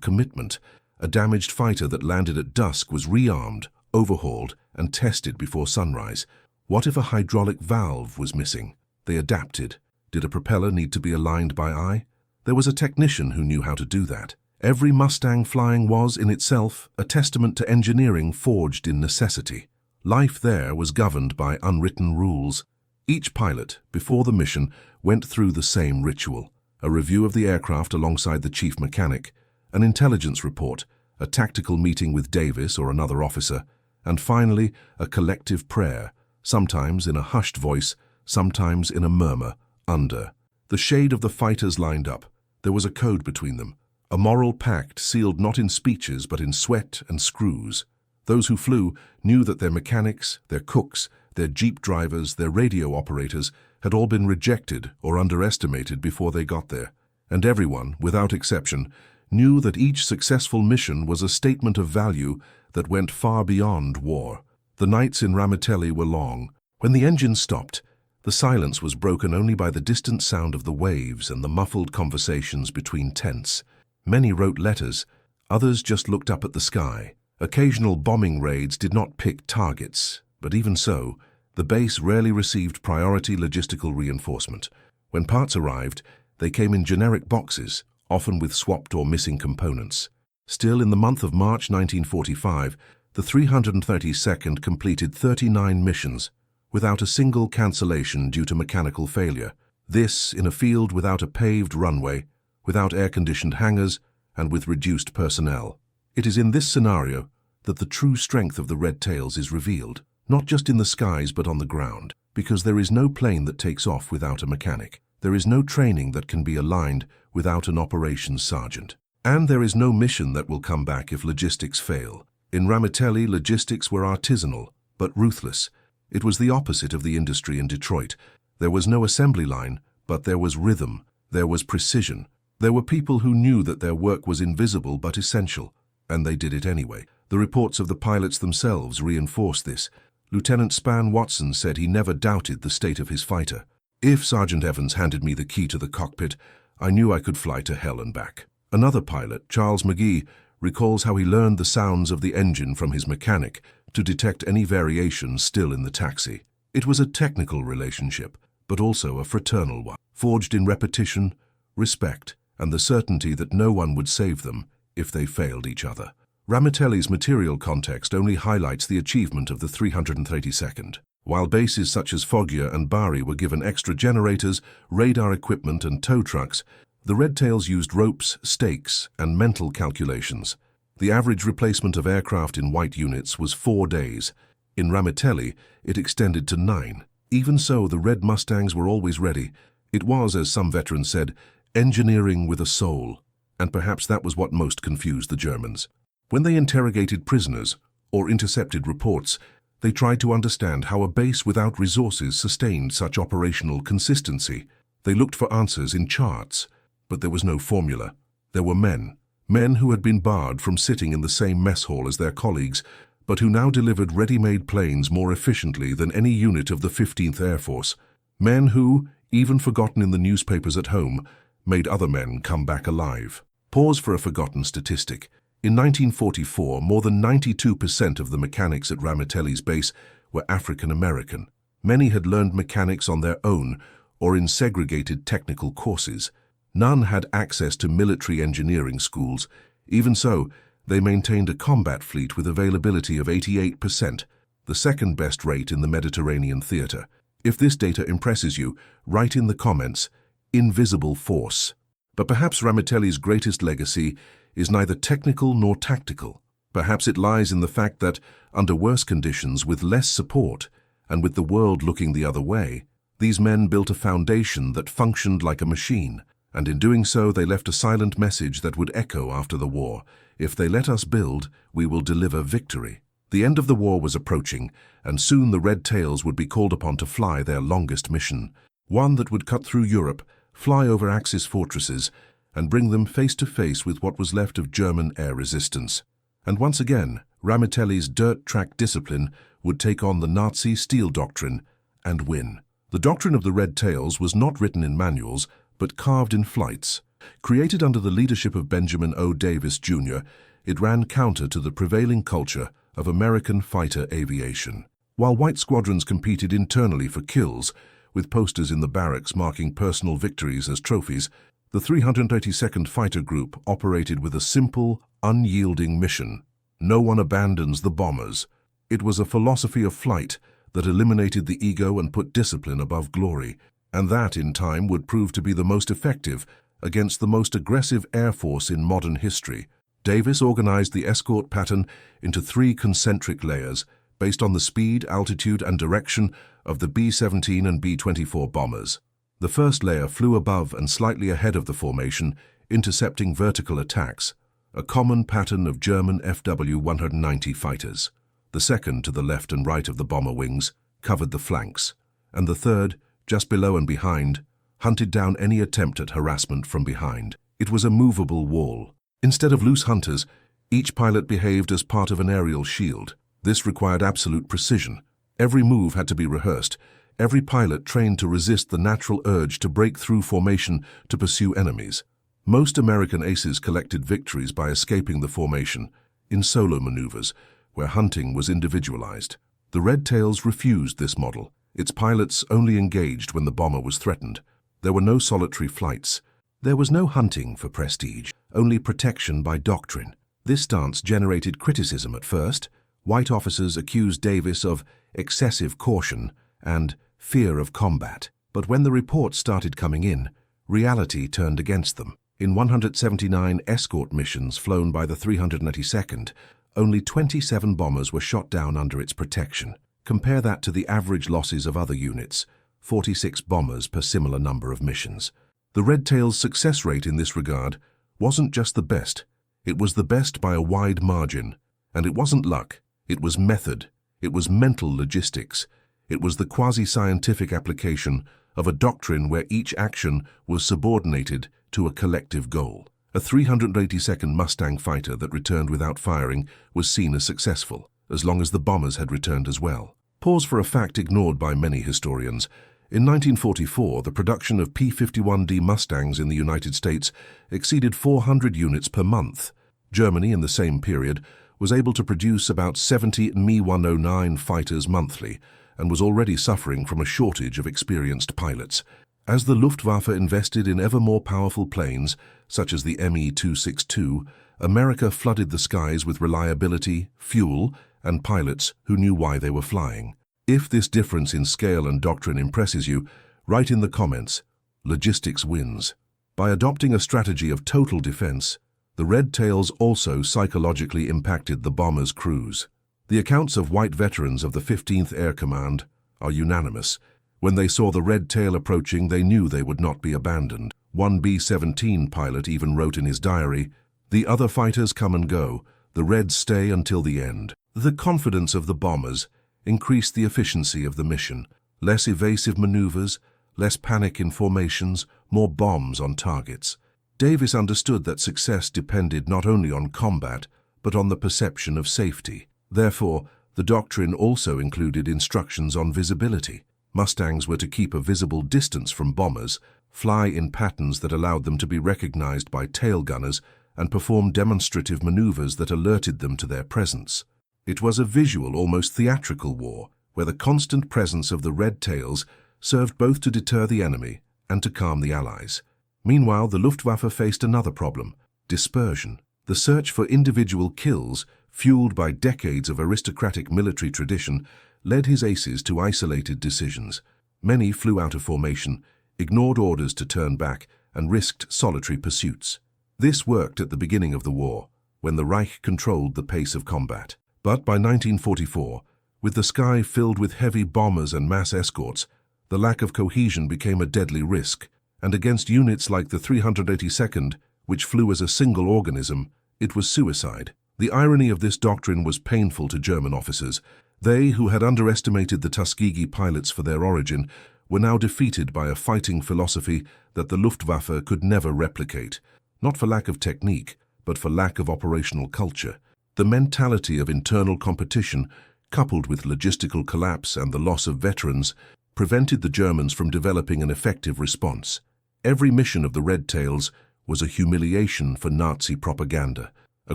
Speaker 1: commitment. A damaged fighter that landed at dusk was rearmed, overhauled, and tested before sunrise. What if a hydraulic valve was missing? They adapted. Did a propeller need to be aligned by eye? There was a technician who knew how to do that. Every Mustang flying was, in itself, a testament to engineering forged in necessity. Life there was governed by unwritten rules. Each pilot, before the mission, went through the same ritual: a review of the aircraft alongside the chief mechanic, an intelligence report, a tactical meeting with Davis or another officer, and finally a collective prayer, sometimes in a hushed voice, sometimes in a murmur, under. The shade of the fighters lined up. There was a code between them, a moral pact sealed not in speeches but in sweat and screws. Those who flew knew that their mechanics, their cooks, their jeep drivers, their radio operators had all been rejected or underestimated before they got there. And everyone, without exception, knew that each successful mission was a statement of value that went far beyond war. The nights in Ramitelli were long. When the engine stopped, the silence was broken only by the distant sound of the waves and the muffled conversations between tents. Many wrote letters, others just looked up at the sky. Occasional bombing raids did not pick targets, but even so, the base rarely received priority logistical reinforcement. When parts arrived, they came in generic boxes, often with swapped or missing components. Still, in the month of March 1945, the 332nd completed 39 missions, without a single cancellation due to mechanical failure. This in a field without a paved runway, without air-conditioned hangars, and with reduced personnel. It is in this scenario that the true strength of the Red Tails is revealed, not just in the skies but on the ground, because there is no plane that takes off without a mechanic. There is no training that can be aligned without an operations sergeant. And there is no mission that will come back if logistics fail. In Ramitelli, logistics were artisanal, but ruthless. It was the opposite of the industry in Detroit. There was no assembly line, but there was rhythm, there was precision. There were people who knew that their work was invisible but essential, and they did it anyway. The reports of the pilots themselves reinforced this. Lieutenant Span Watson said he never doubted the state of his fighter. If Sergeant Evans handed me the key to the cockpit, I knew I could fly to hell and back. Another pilot, Charles McGee, recalls how he learned the sounds of the engine from his mechanic to detect any variation still in the taxi. It was a technical relationship, but also a fraternal one, forged in repetition, respect, and the certainty that no one would save them if they failed each other. Ramitelli's material context only highlights the achievement of the 332nd. While bases such as Foggia and Bari were given extra generators, radar equipment, and tow trucks, the Red Tails used ropes, stakes, and mental calculations. The average replacement of aircraft in white units was 4 days. In Ramitelli, it extended to 9. Even so, the Red Mustangs were always ready. It was, as some veterans said, engineering with a soul. And perhaps that was what most confused the Germans. When they interrogated prisoners or intercepted reports, they tried to understand how a base without resources sustained such operational consistency. They looked for answers in charts, but there was no formula. There were men who had been barred from sitting in the same mess hall as their colleagues, but who now delivered ready-made planes more efficiently than any unit of the 15th Air Force. Men who, even forgotten in the newspapers at home, made other men come back alive. Pause for a forgotten statistic. In 1944, more than 92% of the mechanics at Ramitelli's base were African American. Many had learned mechanics on their own or in segregated technical courses. None had access to military engineering schools. Even so, they maintained a combat fleet with availability of 88%, the second best rate in the Mediterranean theater. If this data impresses you, write in the comments, "Invisible Force." But perhaps Ramitelli's greatest legacy is neither technical nor tactical. Perhaps it lies in the fact that, under worse conditions, with less support, and with the world looking the other way, these men built a foundation that functioned like a machine, and in doing so they left a silent message that would echo after the war: if they let us build, we will deliver victory. The end of the war was approaching, and soon the Red Tails would be called upon to fly their longest mission, one that would cut through Europe, fly over Axis fortresses, and bring them face to face with what was left of German air resistance. And once again, Ramitelli's dirt track discipline would take on the Nazi Steel Doctrine and win. The doctrine of the Red Tails was not written in manuals, but carved in flights. Created under the leadership of Benjamin O. Davis, Jr., it ran counter to the prevailing culture of American fighter aviation. While white squadrons competed internally for kills, with posters in the barracks marking personal victories as trophies, the 382nd Fighter Group operated with a simple, unyielding mission. No one abandons the bombers. It was a philosophy of flight that eliminated the ego and put discipline above glory, and that, in time, would prove to be the most effective against the most aggressive air force in modern history. Davis organized the Escort pattern into 3 concentric layers, based on the speed, altitude, and direction of the B-17 and B-24 bombers. The first layer flew above and slightly ahead of the formation, intercepting vertical attacks, a common pattern of German FW-190 fighters. The second, to the left and right of the bomber wings, covered the flanks, and the third, just below and behind, hunted down any attempt at harassment from behind. It was a movable wall. Instead of loose hunters, each pilot behaved as part of an aerial shield. This required absolute precision. Every move had to be rehearsed, every pilot trained to resist the natural urge to break through formation to pursue enemies. Most American aces collected victories by escaping the formation in solo maneuvers, where hunting was individualized. The Red Tails refused this model. Its pilots only engaged when the bomber was threatened. There were no solitary flights. There was no hunting for prestige, only protection by doctrine. This stance generated criticism at first. White officers accused Davis of excessive caution and fear of combat. But when the reports started coming in, reality turned against them. In 179 escort missions flown by the 382nd, only 27 bombers were shot down under its protection. Compare that to the average losses of other units, 46 bombers per similar number of missions. The Red Tails' success rate in this regard wasn't just the best, it was the best by a wide margin. And it wasn't luck, it was method, it was mental logistics, it was the quasi-scientific application of a doctrine where each action was subordinated to a collective goal. A 382nd Mustang fighter that returned without firing was seen as successful, as long as the bombers had returned as well. Pause for a fact ignored by many historians. In 1944, the production of P-51D Mustangs in the United States exceeded 400 units per month. Germany, in the same period, was able to produce about 70 Me-109 fighters monthly and was already suffering from a shortage of experienced pilots. As the Luftwaffe invested in ever more powerful planes, such as the Me-262, America flooded the skies with reliability, fuel, and pilots who knew why they were flying. If this difference in scale and doctrine impresses you, write in the comments, logistics wins. By adopting a strategy of total defense, the Red Tails also psychologically impacted the bombers' crews. The accounts of white veterans of the 15th Air Command are unanimous. When they saw the Red Tail approaching, they knew they would not be abandoned. One B-17 pilot even wrote in his diary, "The other fighters come and go, the Reds stay until the end." The confidence of the bombers increased the efficiency of the mission. Less evasive maneuvers, less panic in formations, more bombs on targets. Davis understood that success depended not only on combat, but on the perception of safety. Therefore, the doctrine also included instructions on visibility. Mustangs were to keep a visible distance from bombers, fly in patterns that allowed them to be recognized by tail gunners, and perform demonstrative maneuvers that alerted them to their presence. It was a visual, almost theatrical war, where the constant presence of the Red Tails served both to deter the enemy and to calm the Allies. Meanwhile, the Luftwaffe faced another problem: dispersion. The search for individual kills, fueled by decades of aristocratic military tradition, led his aces to isolated decisions. Many flew out of formation, ignored orders to turn back, and risked solitary pursuits. This worked at the beginning of the war, when the Reich controlled the pace of combat. But by 1944, with the sky filled with heavy bombers and mass escorts, the lack of cohesion became a deadly risk, and against units like the 382nd, which flew as a single organism, it was suicide. The irony of this doctrine was painful to German officers. They, who had underestimated the Tuskegee pilots for their origin, were now defeated by a fighting philosophy that the Luftwaffe could never replicate, not for lack of technique, but for lack of operational culture. The mentality of internal competition coupled with logistical collapse and the loss of veterans, prevented the Germans from developing an effective response. Every mission of the Red Tails was a humiliation for Nazi propaganda, a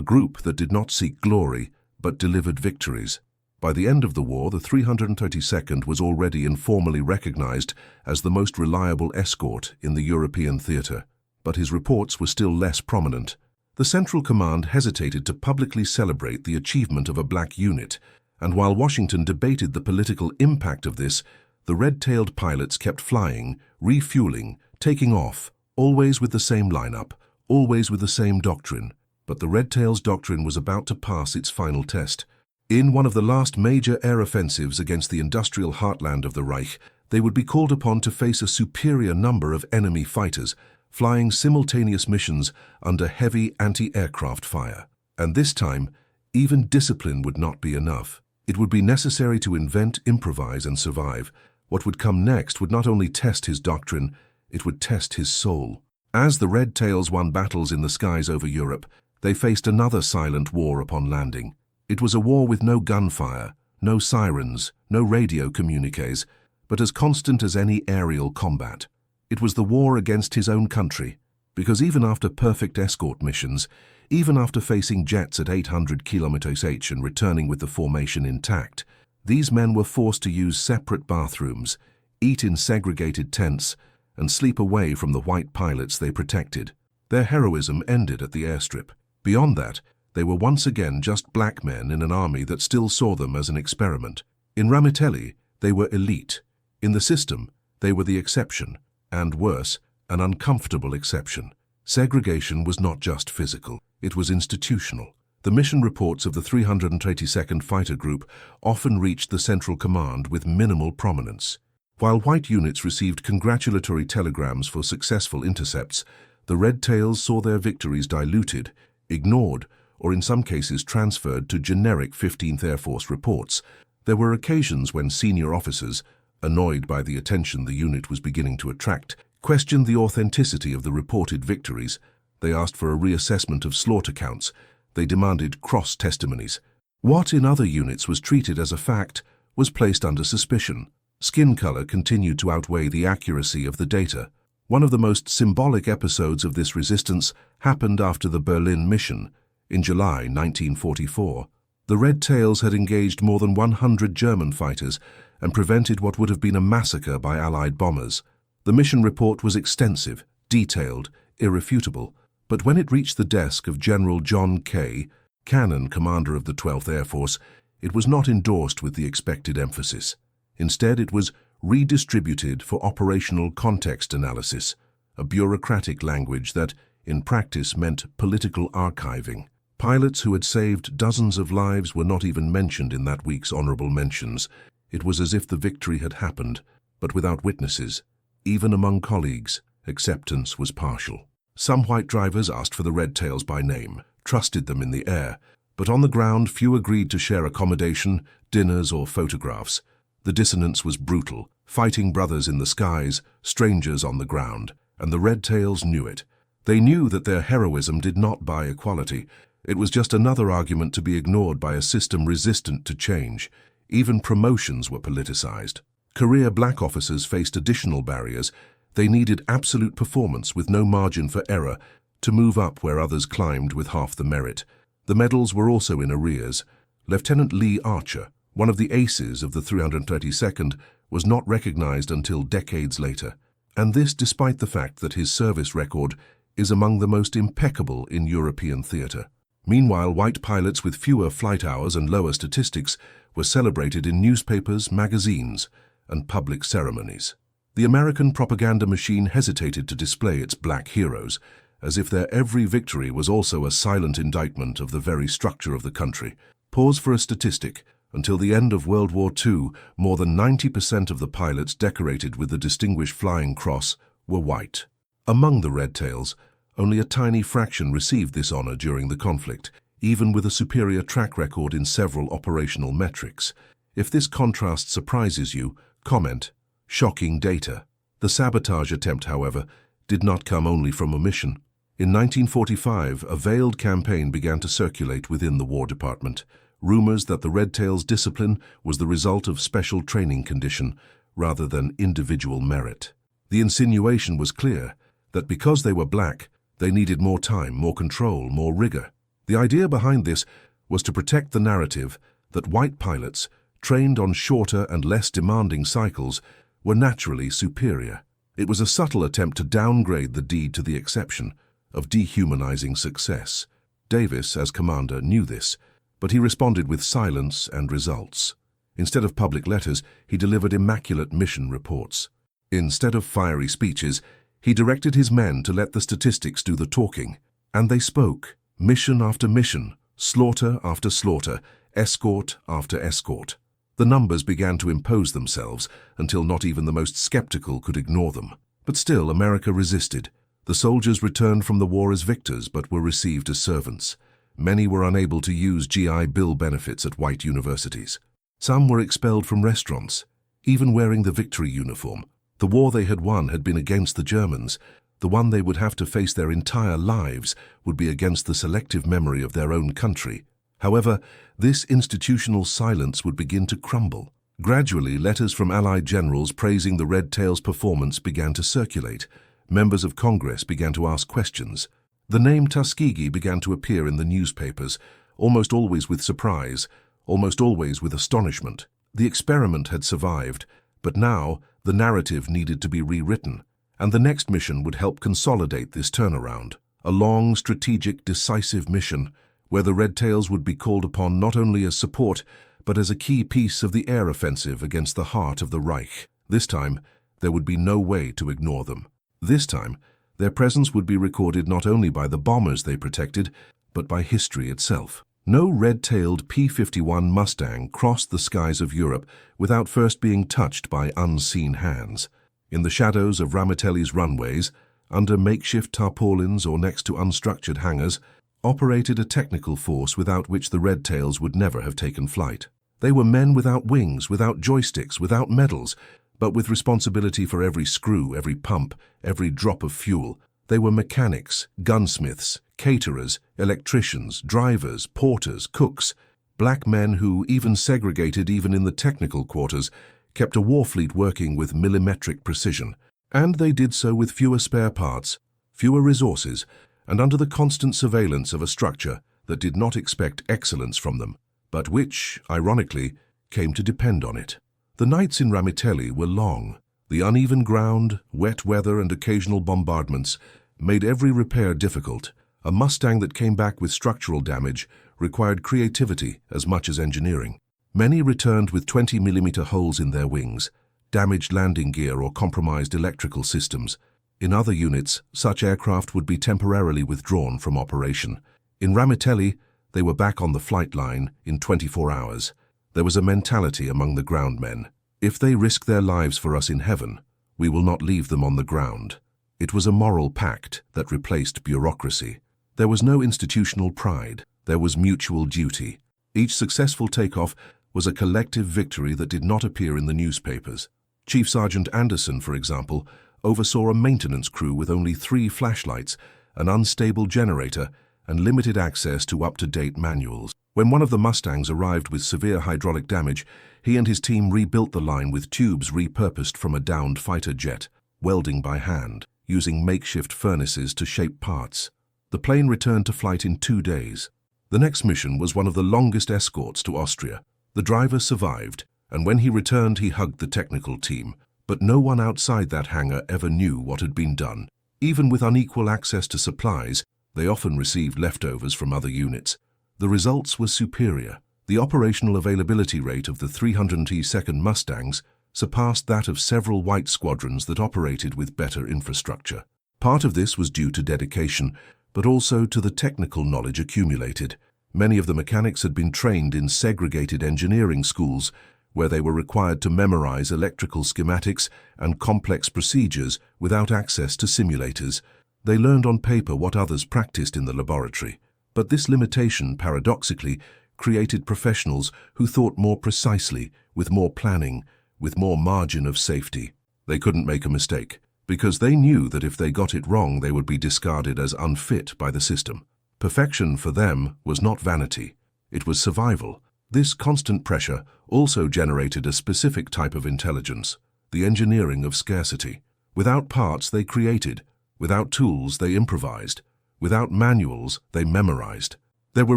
Speaker 1: group that did not seek glory but delivered victories. By the end of the war, the 332nd was already informally recognized as the most reliable escort in the European theater, but his reports were still less prominent. The Central Command hesitated to publicly celebrate the achievement of a black unit, and while Washington debated the political impact of this, the red-tailed pilots kept flying, refueling, taking off, always with the same lineup, always with the same doctrine. But the Red Tails doctrine was about to pass its final test. In one of the last major air offensives against the industrial heartland of the Reich, they would be called upon to face a superior number of enemy fighters, flying simultaneous missions under heavy anti-aircraft fire. And this time, even discipline would not be enough. It would be necessary to invent, improvise, and survive. What would come next would not only test his doctrine, it would test his soul. As the Red Tails won battles in the skies over Europe, they faced another silent war upon landing. It was a war with no gunfire, no sirens, no radio communiques, but as constant as any aerial combat. It was the war against his own country, because even after perfect escort missions, even after facing jets at 800 km/h and returning with the formation intact, these men were forced to use separate bathrooms, eat in segregated tents, and sleep away from the white pilots they protected. Their heroism ended at the airstrip. Beyond that, they were once again just black men in an army that still saw them as an experiment. In Ramitelli, they were elite. In the system, they were the exception, and worse, an uncomfortable exception. Segregation was not just physical, it was institutional. The mission reports of the 332nd Fighter Group often reached the Central Command with minimal prominence. While white units received congratulatory telegrams for successful intercepts, the Red Tails saw their victories diluted, ignored, or in some cases transferred to generic 15th Air Force reports. There were occasions when senior officers, annoyed by the attention the unit was beginning to attract, questioned the authenticity of the reported victories. They asked for a reassessment of slaughter counts. They demanded cross-testimonies. What in other units was treated as a fact was placed under suspicion. Skin color continued to outweigh the accuracy of the data. One of the most symbolic episodes of this resistance happened after the Berlin mission. In July 1944, the Red Tails had engaged more than 100 German fighters and prevented what would have been a massacre by Allied bombers. The mission report was extensive, detailed, irrefutable, but when it reached the desk of General John K. Cannon, commander of the 12th Air Force, it was not endorsed with the expected emphasis. Instead, it was redistributed for operational context analysis, a bureaucratic language that, in practice, meant political archiving. Pilots who had saved dozens of lives were not even mentioned in that week's honorable mentions. It was as if the victory had happened, but without witnesses. Even among colleagues, acceptance was partial. Some white drivers asked for the Red Tails by name, trusted them in the air, but on the ground few agreed to share accommodation, dinners, or photographs. The dissonance was brutal, fighting brothers in the skies, strangers on the ground, and the Red Tails knew it. They knew that their heroism did not buy equality. It was just another argument to be ignored by a system resistant to change. Even promotions were politicized. Career black officers faced additional barriers. They needed absolute performance with no margin for error to move up where others climbed with half the merit. The medals were also in arrears. Lieutenant Lee Archer, one of the aces of the 332nd, was not recognized until decades later, and this despite the fact that his service record is among the most impeccable in European theater. Meanwhile, white pilots with fewer flight hours and lower statistics were celebrated in newspapers, magazines, and public ceremonies. The American propaganda machine hesitated to display its black heroes, as if their every victory was also a silent indictment of the very structure of the country. Pause for a statistic. Until the end of World War II, more than 90% of the pilots decorated with the Distinguished Flying Cross were white. Among the Red Tails, only a tiny fraction received this honor during the conflict, even with a superior track record in several operational metrics. If this contrast surprises you, comment, "Shocking data." The sabotage attempt, however, did not come only from omission. In 1945, a veiled campaign began to circulate within the War Department. rumors that the Red Tails' discipline was the result of special training condition rather than individual merit. The insinuation was clear that because they were black, they needed more time, more control, more rigor. The idea behind this was to protect the narrative that white pilots, trained on shorter and less demanding cycles, were naturally superior. It was a subtle attempt to downgrade the deed to the exception, of dehumanizing success. Davis, as commander, knew this, but he responded with silence and results. Instead of public letters, he delivered immaculate mission reports. Instead of fiery speeches, he directed his men to let the statistics do the talking. And they spoke, mission after mission, slaughter after slaughter, escort after escort. The numbers began to impose themselves until not even the most skeptical could ignore them. But still, America resisted. The soldiers returned from the war as victors but were received as servants. Many were unable to use GI Bill benefits at white universities. Some were expelled from restaurants, even wearing the victory uniform. The war they had won had been against the Germans. The one they would have to face their entire lives would be against the selective memory of their own country. However, this institutional silence would begin to crumble. Gradually, letters from Allied generals praising the Red Tails' performance began to circulate. Members of Congress began to ask questions. The name Tuskegee began to appear in the newspapers, almost always with surprise, almost always with astonishment. The experiment had survived, but now the narrative needed to be rewritten, and the next mission would help consolidate this turnaround. A long, strategic, decisive mission where the Red Tails would be called upon not only as support, but as a key piece of the air offensive against the heart of the Reich. This time, there would be no way to ignore them. This time, their presence would be recorded not only by the bombers they protected, but by history itself. No red-tailed P-51 Mustang crossed the skies of Europe without first being touched by unseen hands. In the shadows of Ramitelli's runways, under makeshift tarpaulins or next to unstructured hangars, operated a technical force without which the Red Tails would never have taken flight. They were men without wings, without joysticks, without medals, but with responsibility for every screw, every pump, every drop of fuel. They were mechanics, gunsmiths, caterers, electricians, drivers, porters, cooks, black men who, even segregated even in the technical quarters, kept a war fleet working with millimetric precision. And they did so with fewer spare parts, fewer resources, and under the constant surveillance of a structure that did not expect excellence from them, but which, ironically, came to depend on it. The nights in Ramitelli were long. The uneven ground, wet weather, and occasional bombardments made every repair difficult. A Mustang that came back with structural damage required creativity as much as engineering. Many returned with 20mm holes in their wings, damaged landing gear or compromised electrical systems. In other units, such aircraft would be temporarily withdrawn from operation. In Ramitelli, they were back on the flight line in 24 hours. There was a mentality among the ground men. If they risk their lives for us in heaven, we will not leave them on the ground. It was a moral pact that replaced bureaucracy. There was no institutional pride. There was mutual duty. Each successful takeoff was a collective victory that did not appear in the newspapers. Chief Sergeant Anderson, for example, oversaw a maintenance crew with only 3 flashlights, an unstable generator, and limited access to up-to-date manuals. When one of the Mustangs arrived with severe hydraulic damage, he and his team rebuilt the line with tubes repurposed from a downed fighter jet, welding by hand, using makeshift furnaces to shape parts. The plane returned to flight in 2 days. The next mission was one of the longest escorts to Austria. The driver survived, and when he returned, he hugged the technical team. But no one outside that hangar ever knew what had been done. Even with unequal access to supplies, they often received leftovers from other units. The results were superior. The operational availability rate of the 302nd Mustangs surpassed that of several white squadrons that operated with better infrastructure. Part of this was due to dedication, but also to the technical knowledge accumulated. Many of the mechanics had been trained in segregated engineering schools, where they were required to memorize electrical schematics and complex procedures without access to simulators. They learned on paper what others practiced in the laboratory. But this limitation, paradoxically, created professionals who thought more precisely, with more planning, with more margin of safety. They couldn't make a mistake, because they knew that if they got it wrong, they would be discarded as unfit by the system. Perfection for them was not vanity. It was survival. This constant pressure also generated a specific type of intelligence, the engineering of scarcity. Without parts, they created. Without tools, they improvised. Without manuals, they memorized. There were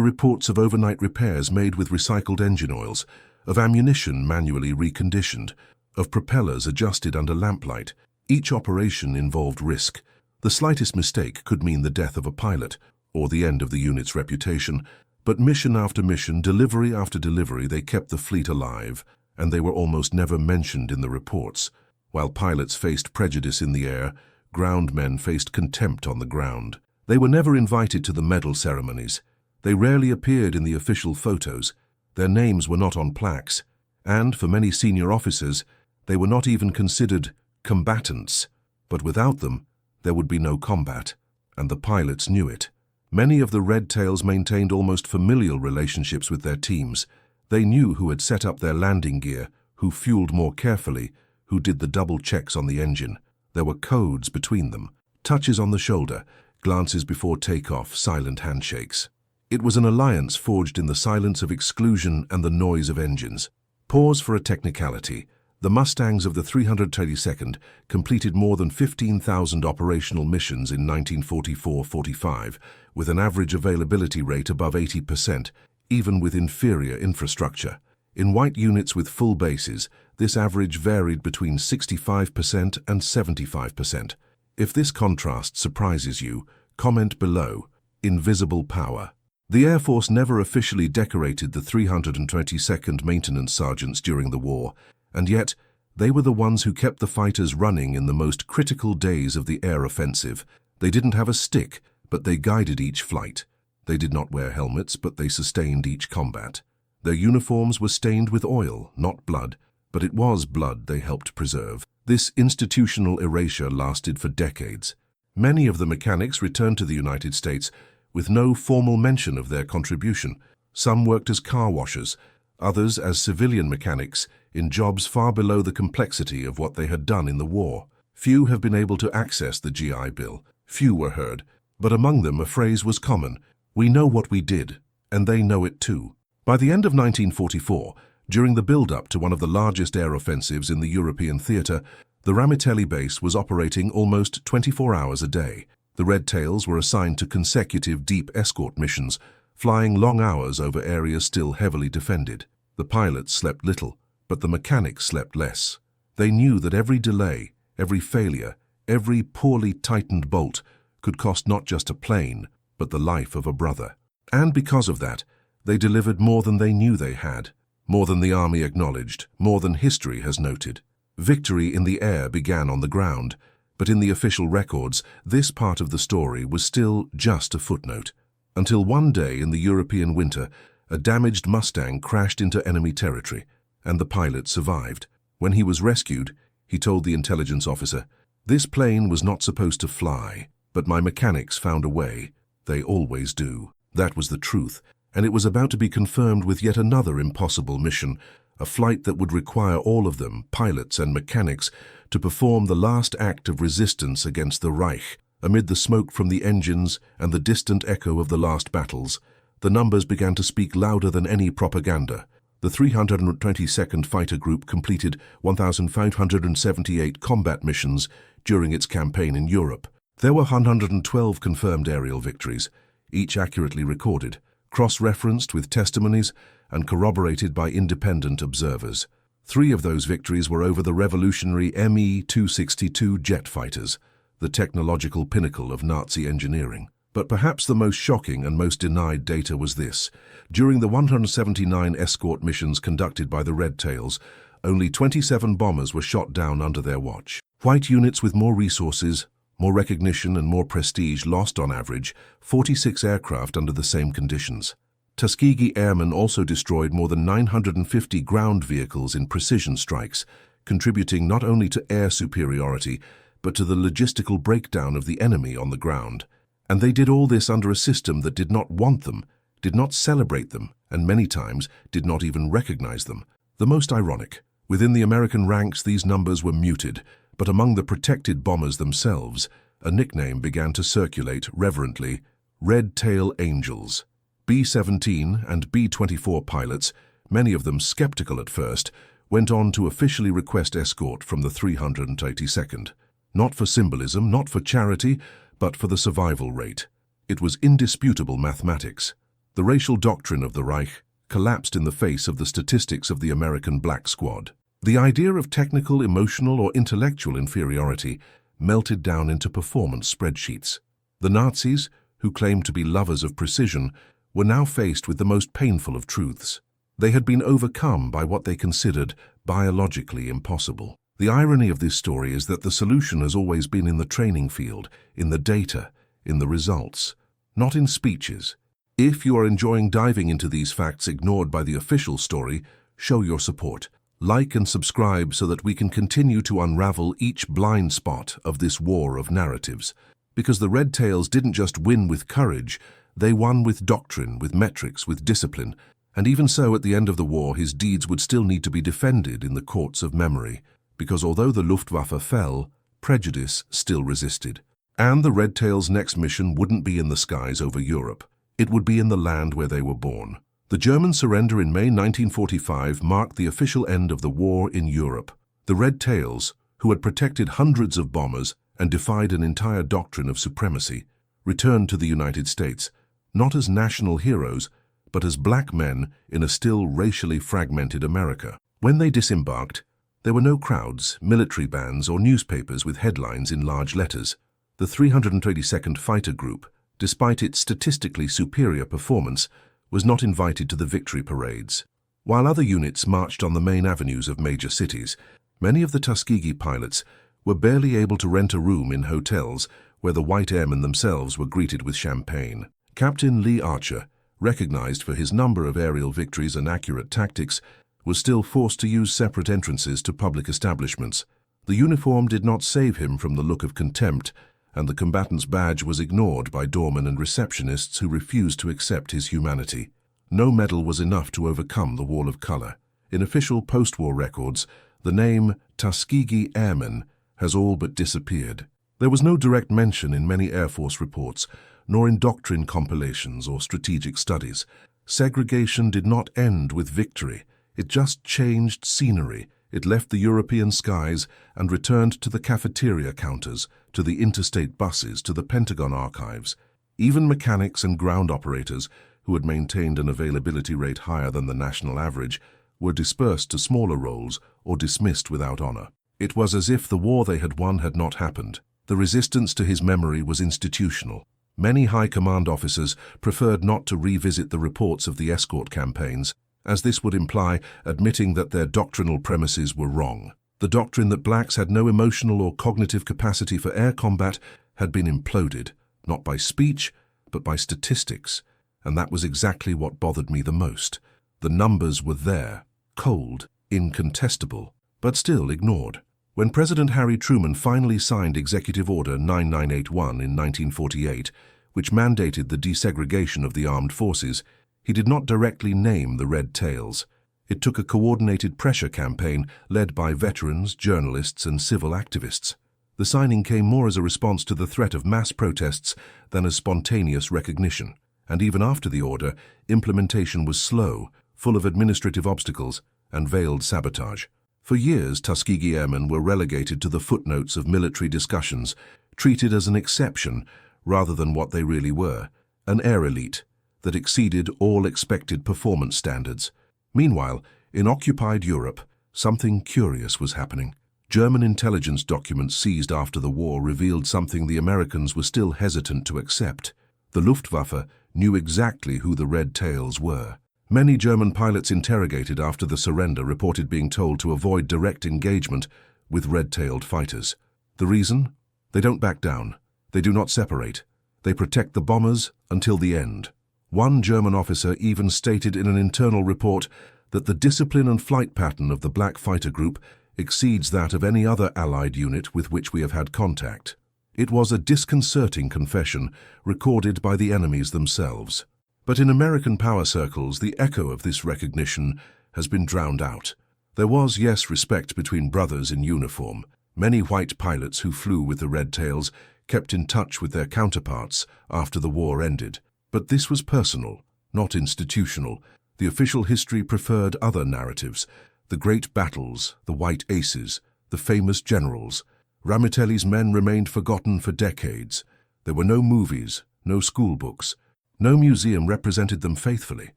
Speaker 1: reports of overnight repairs made with recycled engine oils, of ammunition manually reconditioned, of propellers adjusted under lamplight. Each operation involved risk. The slightest mistake could mean the death of a pilot, or the end of the unit's reputation. But mission after mission, delivery after delivery, they kept the fleet alive, and they were almost never mentioned in the reports. While pilots faced prejudice in the air, ground men faced contempt on the ground. They were never invited to the medal ceremonies. They rarely appeared in the official photos. Their names were not on plaques, and for many senior officers, they were not even considered combatants. But without them, there would be no combat, and the pilots knew it. Many of the Red Tails maintained almost familial relationships with their teams. They knew who had set up their landing gear, who fueled more carefully, who did the double checks on the engine. There were codes between them, touches on the shoulder, glances before takeoff, silent handshakes. It was an alliance forged in the silence of exclusion and the noise of engines. Pause for a technicality. The Mustangs of the 332nd completed more than 15,000 operational missions in 1944-45, with an average availability rate above 80%, even with inferior infrastructure. In white units with full bases, this average varied between 65% and 75%. If this contrast surprises you, comment below. Invisible power. The Air Force never officially decorated the 322nd maintenance sergeants during the war, and yet they were the ones who kept the fighters running in the most critical days of the air offensive. They didn't have a stick, but they guided each flight. They did not wear helmets, but they sustained each combat. Their uniforms were stained with oil, not blood, but it was blood they helped preserve. This institutional erasure lasted for decades. Many of the mechanics returned to the United States with no formal mention of their contribution. Some worked as car washers, others as civilian mechanics in jobs far below the complexity of what they had done in the war. Few have been able to access the GI Bill. Few were heard, but among them a phrase was common: "We know what we did, and they know it too." By the end of 1944, during the build-up to one of the largest air offensives in the European theatre, the Ramitelli base was operating almost 24 hours a day. The Red Tails were assigned to consecutive deep escort missions, flying long hours over areas still heavily defended. The pilots slept little, but the mechanics slept less. They knew that every delay, every failure, every poorly tightened bolt could cost not just a plane, but the life of a brother. And because of that, they delivered more than they knew they had, more than the army acknowledged, more than history has noted. Victory in the air began on the ground, but in the official records, this part of the story was still just a footnote. Until one day in the European winter, a damaged Mustang crashed into enemy territory, and the pilot survived. When he was rescued, he told the intelligence officer, "This plane was not supposed to fly, but my mechanics found a way. They always do." That was the truth, and it was about to be confirmed with yet another impossible mission, a flight that would require all of them, pilots and mechanics, to perform the last act of resistance against the Reich. Amid the smoke from the engines and the distant echo of the last battles, the numbers began to speak louder than any propaganda. The 322nd Fighter Group completed 1,578 combat missions during its campaign in Europe. There were 112 confirmed aerial victories, each accurately recorded, cross-referenced with testimonies and corroborated by independent observers. 3 of those victories were over the revolutionary Me-262 jet fighters, the technological pinnacle of Nazi engineering. But perhaps the most shocking and most denied data was this. During the 179 escort missions conducted by the Red Tails, only 27 bombers were shot down under their watch. White units with more resources, more recognition and more prestige lost on average 46 aircraft under the same conditions. Tuskegee airmen also destroyed more than 950 ground vehicles in precision strikes, contributing not only to air superiority, but to the logistical breakdown of the enemy on the ground. And they did all this under a system that did not want them, did not celebrate them, and many times did not even recognize them. The most ironic, within the American ranks these numbers were muted, but among the protected bombers themselves, a nickname began to circulate reverently: Red Tail Angels. B-17 and B-24 pilots, many of them skeptical at first, went on to officially request escort from the 382nd. Not for symbolism, not for charity, but for the survival rate. It was indisputable mathematics. The racial doctrine of the Reich collapsed in the face of the statistics of the American Black Squad. The idea of technical, emotional, or intellectual inferiority melted down into performance spreadsheets. The Nazis, who claimed to be lovers of precision, were now faced with the most painful of truths. They had been overcome by what they considered biologically impossible. The irony of this story is that the solution has always been in the training field, in the data, in the results, not in speeches. If you are enjoying diving into these facts ignored by the official story, show your support. Like and subscribe so that we can continue to unravel each blind spot of this war of narratives. Because the Red Tails didn't just win with courage, they won with doctrine, with metrics, with discipline. And even so, at the end of the war, his deeds would still need to be defended in the courts of memory. Because although the Luftwaffe fell, prejudice still resisted. And the Red Tails' next mission wouldn't be in the skies over Europe. It would be in the land where they were born. The German surrender in May 1945 marked the official end of the war in Europe. The Red Tails, who had protected hundreds of bombers and defied an entire doctrine of supremacy, returned to the United States, not as national heroes, but as black men in a still racially fragmented America. When they disembarked, there were no crowds, military bands, or newspapers with headlines in large letters. The 322nd Fighter Group, despite its statistically superior performance, was not invited to the victory parades. While other units marched on the main avenues of major cities, many of the Tuskegee pilots were barely able to rent a room in hotels where the white airmen themselves were greeted with champagne. Captain Lee Archer, recognized for his number of aerial victories and accurate tactics, was still forced to use separate entrances to public establishments. The uniform did not save him from the look of contempt, and the combatant's badge was ignored by doormen and receptionists who refused to accept his humanity. No medal was enough to overcome the wall of color. In official post-war records, the name Tuskegee Airmen has all but disappeared. There was no direct mention in many Air Force reports, nor in doctrine compilations or strategic studies. Segregation did not end with victory. It just changed scenery. It left the European skies and returned to the cafeteria counters, to the interstate buses, to the Pentagon archives. Even mechanics and ground operators, who had maintained an availability rate higher than the national average, were dispersed to smaller roles or dismissed without honor. It was as if the war they had won had not happened. The resistance to his memory was institutional. Many high command officers preferred not to revisit the reports of the Escort campaigns, as this would imply admitting that their doctrinal premises were wrong. The doctrine that blacks had no emotional or cognitive capacity for air combat had been imploded, not by speech, but by statistics, and that was exactly what bothered me the most. The numbers were there, cold, incontestable, but still ignored. When President Harry Truman finally signed Executive Order 9981 in 1948, which mandated the desegregation of the armed forces, he did not directly name the Red Tails. It took a coordinated pressure campaign led by veterans, journalists, and civil activists. The signing came more as a response to the threat of mass protests than as spontaneous recognition. And even after the order, implementation was slow, full of administrative obstacles and veiled sabotage. For years, Tuskegee Airmen were relegated to the footnotes of military discussions, treated as an exception rather than what they really were, an air elite that exceeded all expected performance standards. Meanwhile, in occupied Europe, something curious was happening. German intelligence documents seized after the war revealed something the Americans were still hesitant to accept. The Luftwaffe knew exactly who the Red Tails were. Many German pilots interrogated after the surrender reported being told to avoid direct engagement with red-tailed fighters. The reason? They don't back down. They do not separate. They protect the bombers until the end. One German officer even stated in an internal report that the discipline and flight pattern of the Black Fighter Group exceeds that of any other Allied unit with which we have had contact. It was a disconcerting confession recorded by the enemies themselves. But in American power circles, the echo of this recognition has been drowned out. There was, yes, respect between brothers in uniform. Many white pilots who flew with the Red Tails kept in touch with their counterparts after the war ended. But this was personal, not institutional. The official history preferred other narratives, the great battles, the white aces, the famous generals. Ramitelli's men remained forgotten for decades. There were no movies, no school books. No museum represented them faithfully.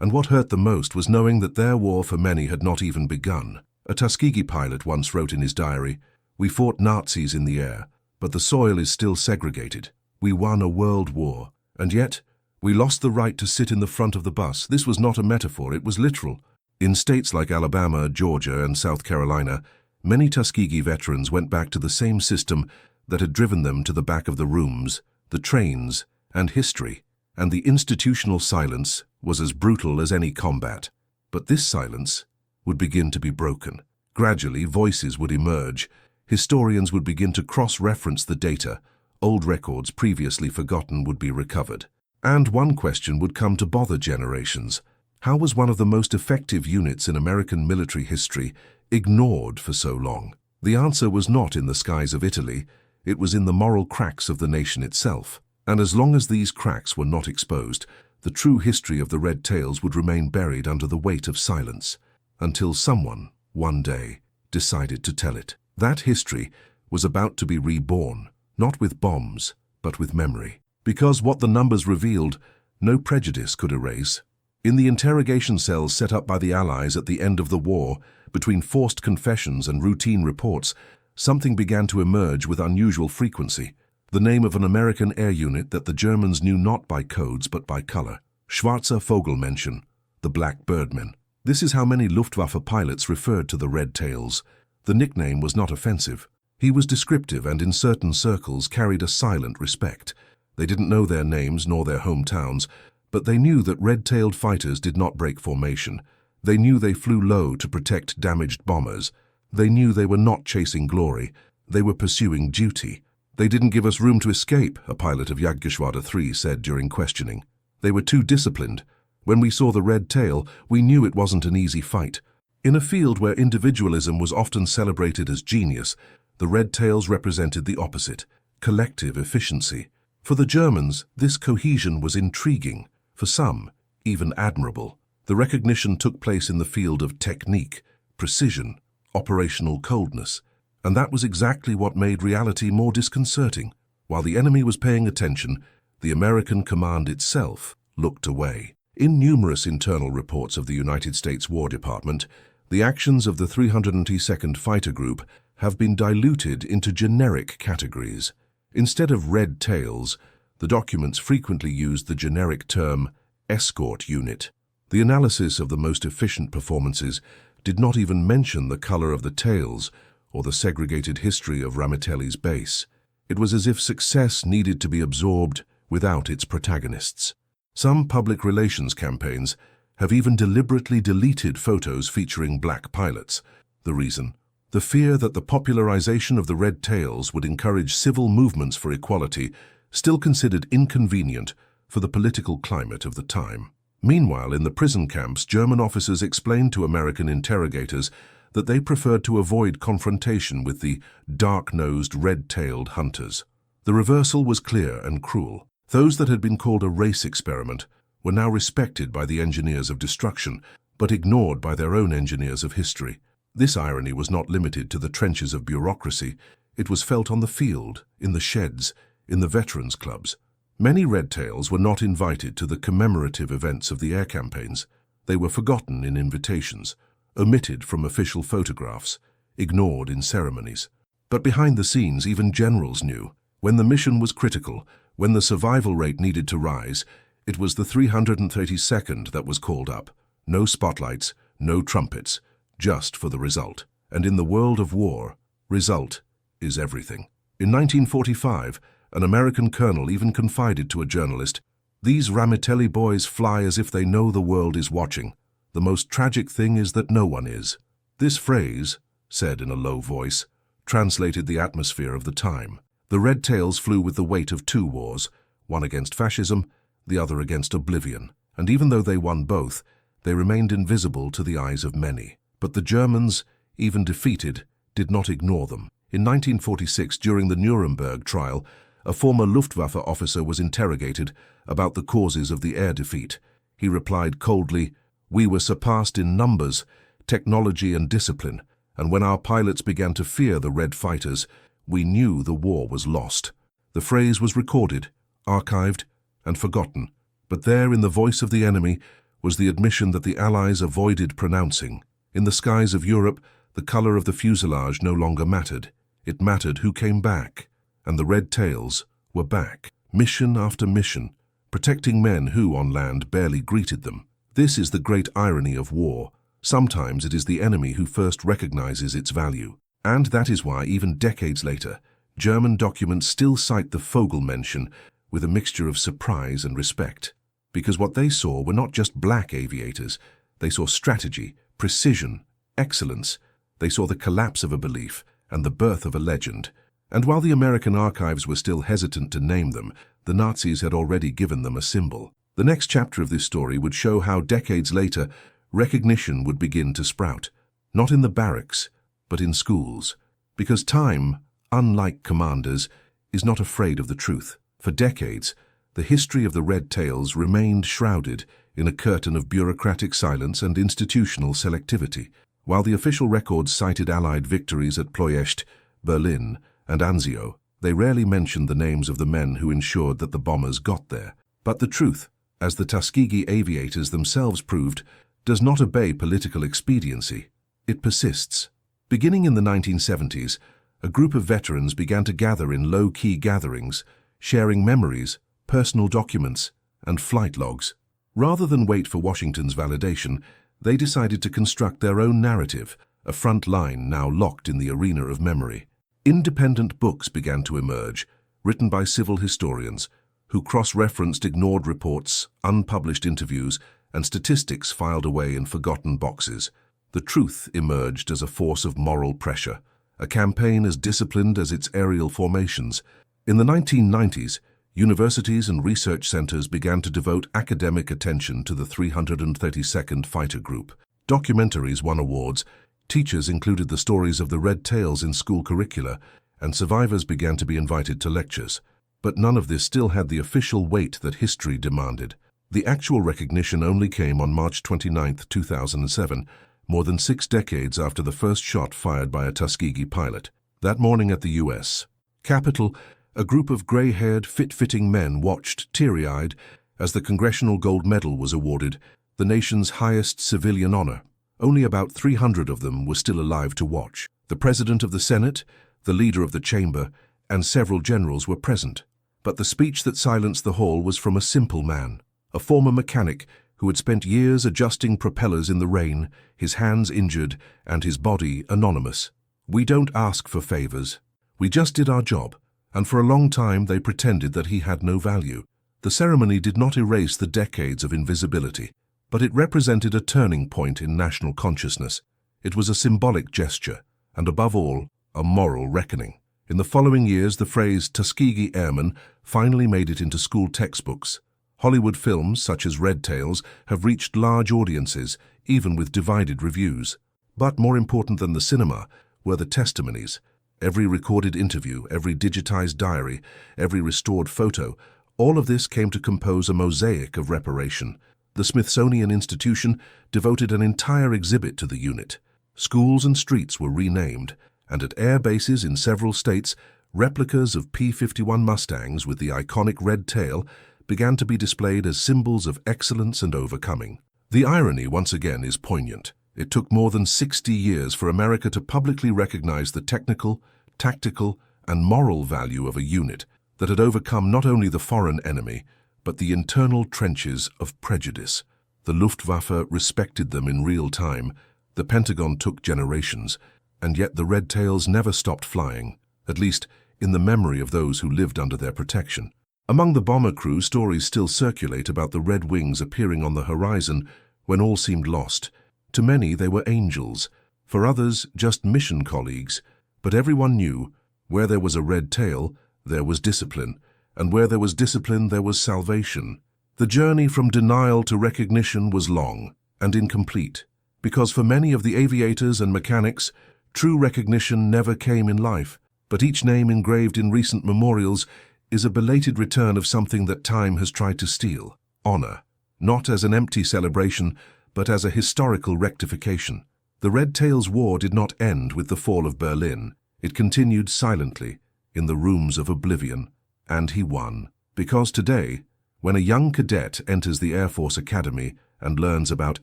Speaker 1: And what hurt the most was knowing that their war for many had not even begun. A Tuskegee pilot once wrote in his diary, "We fought Nazis in the air, but the soil is still segregated. We won a world war, and yet we lost the right to sit in the front of the bus." This was not a metaphor, it was literal. In states like Alabama, Georgia, and South Carolina, many Tuskegee veterans went back to the same system that had driven them to the back of the rooms, the trains, and history. And the institutional silence was as brutal as any combat. But this silence would begin to be broken. Gradually, voices would emerge. Historians would begin to cross-reference the data. Old records previously forgotten would be recovered. And one question would come to bother generations. How was one of the most effective units in American military history ignored for so long? The answer was not in the skies of Italy. It was in the moral cracks of the nation itself. And as long as these cracks were not exposed, the true history of the Red Tails would remain buried under the weight of silence, until someone, one day, decided to tell it. That history was about to be reborn, not with bombs, but with memory. Because what the numbers revealed, no prejudice could erase. In the interrogation cells set up by the Allies at the end of the war, between forced confessions and routine reports, something began to emerge with unusual frequency. The name of an American air unit that the Germans knew not by codes but by color. Schwarzer Vogelmännchen, the Black Birdmen. This is how many Luftwaffe pilots referred to the Red Tails. The nickname was not offensive. He was descriptive and in certain circles carried a silent respect. They didn't know their names nor their hometowns, but they knew that red-tailed fighters did not break formation. They knew they flew low to protect damaged bombers. They knew they were not chasing glory. They were pursuing duty. "They didn't give us room to escape," a pilot of Jagdgeschwader 3 said during questioning. "They were too disciplined. When we saw the red tail, we knew it wasn't an easy fight." In a field where individualism was often celebrated as genius, the red tails represented the opposite, collective efficiency. For the Germans, this cohesion was intriguing, for some, even admirable. The recognition took place in the field of technique, precision, operational coldness. And that was exactly what made reality more disconcerting. While the enemy was paying attention, the American command itself looked away. In numerous internal reports of the United States War Department, the actions of the 302nd Fighter Group have been diluted into generic categories. Instead of red tails, the documents frequently used the generic term Escort unit. The analysis of the most efficient performances did not even mention the color of the tails or the segregated history of Ramitelli's base. It was as if success needed to be absorbed without its protagonists. Some public relations campaigns have even deliberately deleted photos featuring black pilots. The reason? The fear that the popularization of the red tails would encourage civil movements for equality, still considered inconvenient for the political climate of the time. Meanwhile, in the prison camps, German officers explained to American interrogators that they preferred to avoid confrontation with the dark-nosed, red-tailed hunters. The reversal was clear and cruel. Those that had been called a race experiment were now respected by the engineers of destruction, but ignored by their own engineers of history. This irony was not limited to the trenches of bureaucracy. It was felt on the field, in the sheds, in the veterans' clubs. Many red tails were not invited to the commemorative events of the air campaigns. They were forgotten in invitations, omitted from official photographs, ignored in ceremonies. But behind the scenes, even generals knew. When the mission was critical, when the survival rate needed to rise, it was the 332nd that was called up. No spotlights, no trumpets, just for the result. And in the world of war, result is everything. In 1945, an American colonel even confided to a journalist, "These Ramitelli boys fly as if they know the world is watching. The most tragic thing is that no one is." This phrase, said in a low voice, translated the atmosphere of the time. The red tails flew with the weight of two wars, one against fascism, the other against oblivion. And even though they won both, they remained invisible to the eyes of many. But the Germans, even defeated, did not ignore them. In 1946, during the Nuremberg trial, a former Luftwaffe officer was interrogated about the causes of the air defeat. He replied coldly, We were surpassed in numbers, technology and discipline, and when our pilots began to fear the Red fighters, we knew the war was lost. The phrase was recorded, archived, and forgotten, but there in the voice of the enemy was the admission that the Allies avoided pronouncing. In the skies of Europe, the color of the fuselage no longer mattered. It mattered who came back, and the Red Tails were back. Mission after mission, protecting men who, on land, barely greeted them. This is the great irony of war. Sometimes it is the enemy who first recognizes its value. And that is why, even decades later, German documents still cite the Vogel mention with a mixture of surprise and respect. Because what they saw were not just black aviators. They saw strategy, precision, excellence. They saw the collapse of a belief and the birth of a legend. And while the American archives were still hesitant to name them, the Nazis had already given them a symbol. The next chapter of this story would show how decades later, recognition would begin to sprout. Not in the barracks, but in schools. Because time, unlike commanders, is not afraid of the truth. For decades, the history of the Red Tails remained shrouded in a curtain of bureaucratic silence and institutional selectivity. While the official records cited Allied victories at Ploiești, Berlin, and Anzio, they rarely mentioned the names of the men who ensured that the bombers got there. But the truth, as the Tuskegee aviators themselves proved, does not obey political expediency. It persists. Beginning in the 1970s, a group of veterans began to gather in low-key gatherings, sharing memories, personal documents, and flight logs. Rather than wait for Washington's validation, they decided to construct their own narrative, a front line now locked in the arena of memory. Independent books began to emerge, written by civil historians, who cross-referenced ignored reports, unpublished interviews, and statistics filed away in forgotten boxes. The truth emerged as a force of moral pressure, a campaign as disciplined as its aerial formations. In the 1990s, universities and research centers began to devote academic attention to the 332nd Fighter Group. Documentaries won awards, teachers included the stories of the Red Tails in school curricula, and survivors began to be invited to lectures. But none of this still had the official weight that history demanded. The actual recognition only came on March 29, 2007, more than 6 decades after the first shot fired by a Tuskegee pilot. That morning at the U.S. Capitol, a group of gray-haired, fit-fitting men watched, teary-eyed, as the Congressional Gold Medal was awarded, the nation's highest civilian honor. Only about 300 of them were still alive to watch. The President of the Senate, the leader of the chamber, and several generals were present. But the speech that silenced the hall was from a simple man, a former mechanic who had spent years adjusting propellers in the rain, his hands injured and his body anonymous. "We don't ask for favors. We just did our job." And for a long time they pretended that he had no value. The ceremony did not erase the decades of invisibility, but it represented a turning point in national consciousness. It was a symbolic gesture, and above all, a moral reckoning. In the following years, the phrase Tuskegee Airmen finally made it into school textbooks. Hollywood films, such as Red Tails, have reached large audiences, even with divided reviews. But more important than the cinema were the testimonies. Every recorded interview, every digitized diary, every restored photo, all of this came to compose a mosaic of reparation. The Smithsonian Institution devoted an entire exhibit to the unit. Schools and streets were renamed, and at air bases in several states, replicas of P-51 Mustangs with the iconic red tail began to be displayed as symbols of excellence and overcoming. The irony, once again, is poignant. It took more than 60 years for America to publicly recognize the technical, tactical, and moral value of a unit that had overcome not only the foreign enemy, but the internal trenches of prejudice. The Luftwaffe respected them in real time, the Pentagon took generations, and yet the Red Tails never stopped flying, at least in the memory of those who lived under their protection. Among the bomber crew, stories still circulate about the red wings appearing on the horizon when all seemed lost. To many, they were angels. For others, just mission colleagues. But everyone knew, where there was a red tail, there was discipline. And where there was discipline, there was salvation. The journey from denial to recognition was long and incomplete, because for many of the aviators and mechanics, true recognition never came in life. But each name engraved in recent memorials is a belated return of something that time has tried to steal: honor. Not as an empty celebration, but as a historical rectification. The Red Tails War did not end with the fall of Berlin. It continued silently in the rooms of oblivion, and he won. Because today, when a young cadet enters the Air Force Academy and learns about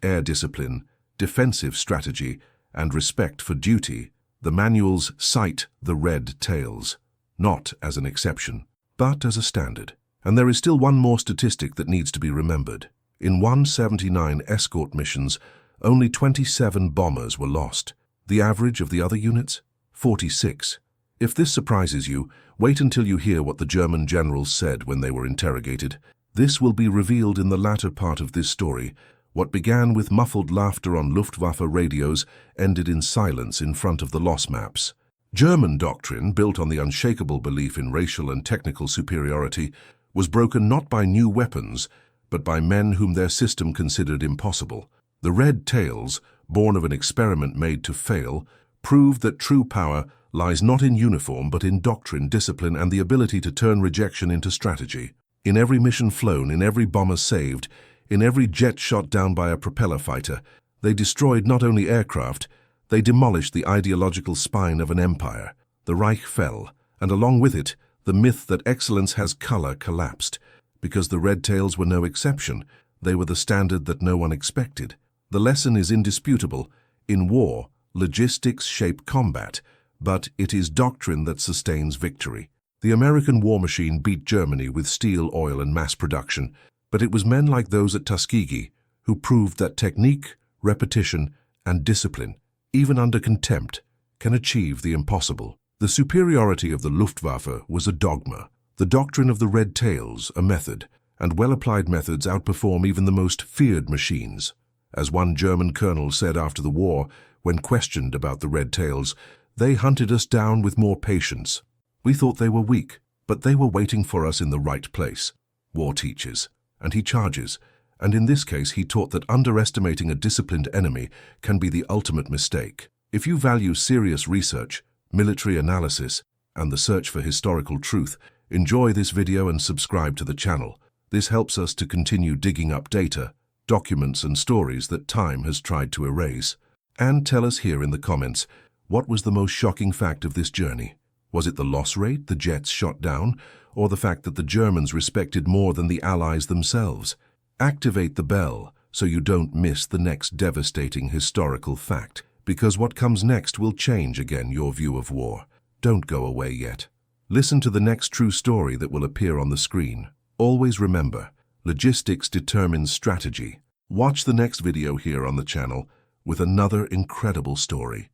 Speaker 1: air discipline, defensive strategy, and respect for duty, the manuals cite the Red Tails, not as an exception, but as a standard. And there is still one more statistic that needs to be remembered. In 179 escort missions, only 27 bombers were lost. The average of the other units? 46. If this surprises you, wait until you hear what the German generals said when they were interrogated. This will be revealed in the latter part of this story. What began with muffled laughter on Luftwaffe radios ended in silence in front of the loss maps. German doctrine, built on the unshakable belief in racial and technical superiority, was broken not by new weapons, but by men whom their system considered impossible. The Red Tails, born of an experiment made to fail, proved that true power lies not in uniform but in doctrine, discipline, and the ability to turn rejection into strategy. In every mission flown, in every bomber saved, in every jet shot down by a propeller fighter, they destroyed not only aircraft, they demolished the ideological spine of an empire. The Reich fell, and along with it, the myth that excellence has color collapsed. Because the Red Tails were no exception, they were the standard that no one expected. The lesson is indisputable. In war, logistics shape combat, but it is doctrine that sustains victory. The American war machine beat Germany with steel, oil, and mass production, but it was men like those at Tuskegee who proved that technique, repetition, and discipline, even under contempt, can achieve the impossible. The superiority of the Luftwaffe was a dogma. The doctrine of the Red Tails, a method, and well-applied methods outperform even the most feared machines. As one German colonel said after the war, when questioned about the Red Tails, "They hunted us down with more patience. We thought they were weak, but they were waiting for us in the right place." War teaches, and he charges, and in this case he taught that underestimating a disciplined enemy can be the ultimate mistake. If you value serious research, military analysis, and the search for historical truth, enjoy this video and subscribe to the channel. This helps us to continue digging up data, documents, and stories that time has tried to erase. And tell us here in the comments, what was the most shocking fact of this journey? Was it the loss rate, the jets shot down, or the fact that the Germans respected more than the Allies themselves? Activate the bell so you don't miss the next devastating historical fact, because what comes next will change again your view of war. Don't go away yet. Listen to the next true story that will appear on the screen. Always remember, logistics determines strategy. Watch the next video here on the channel with another incredible story.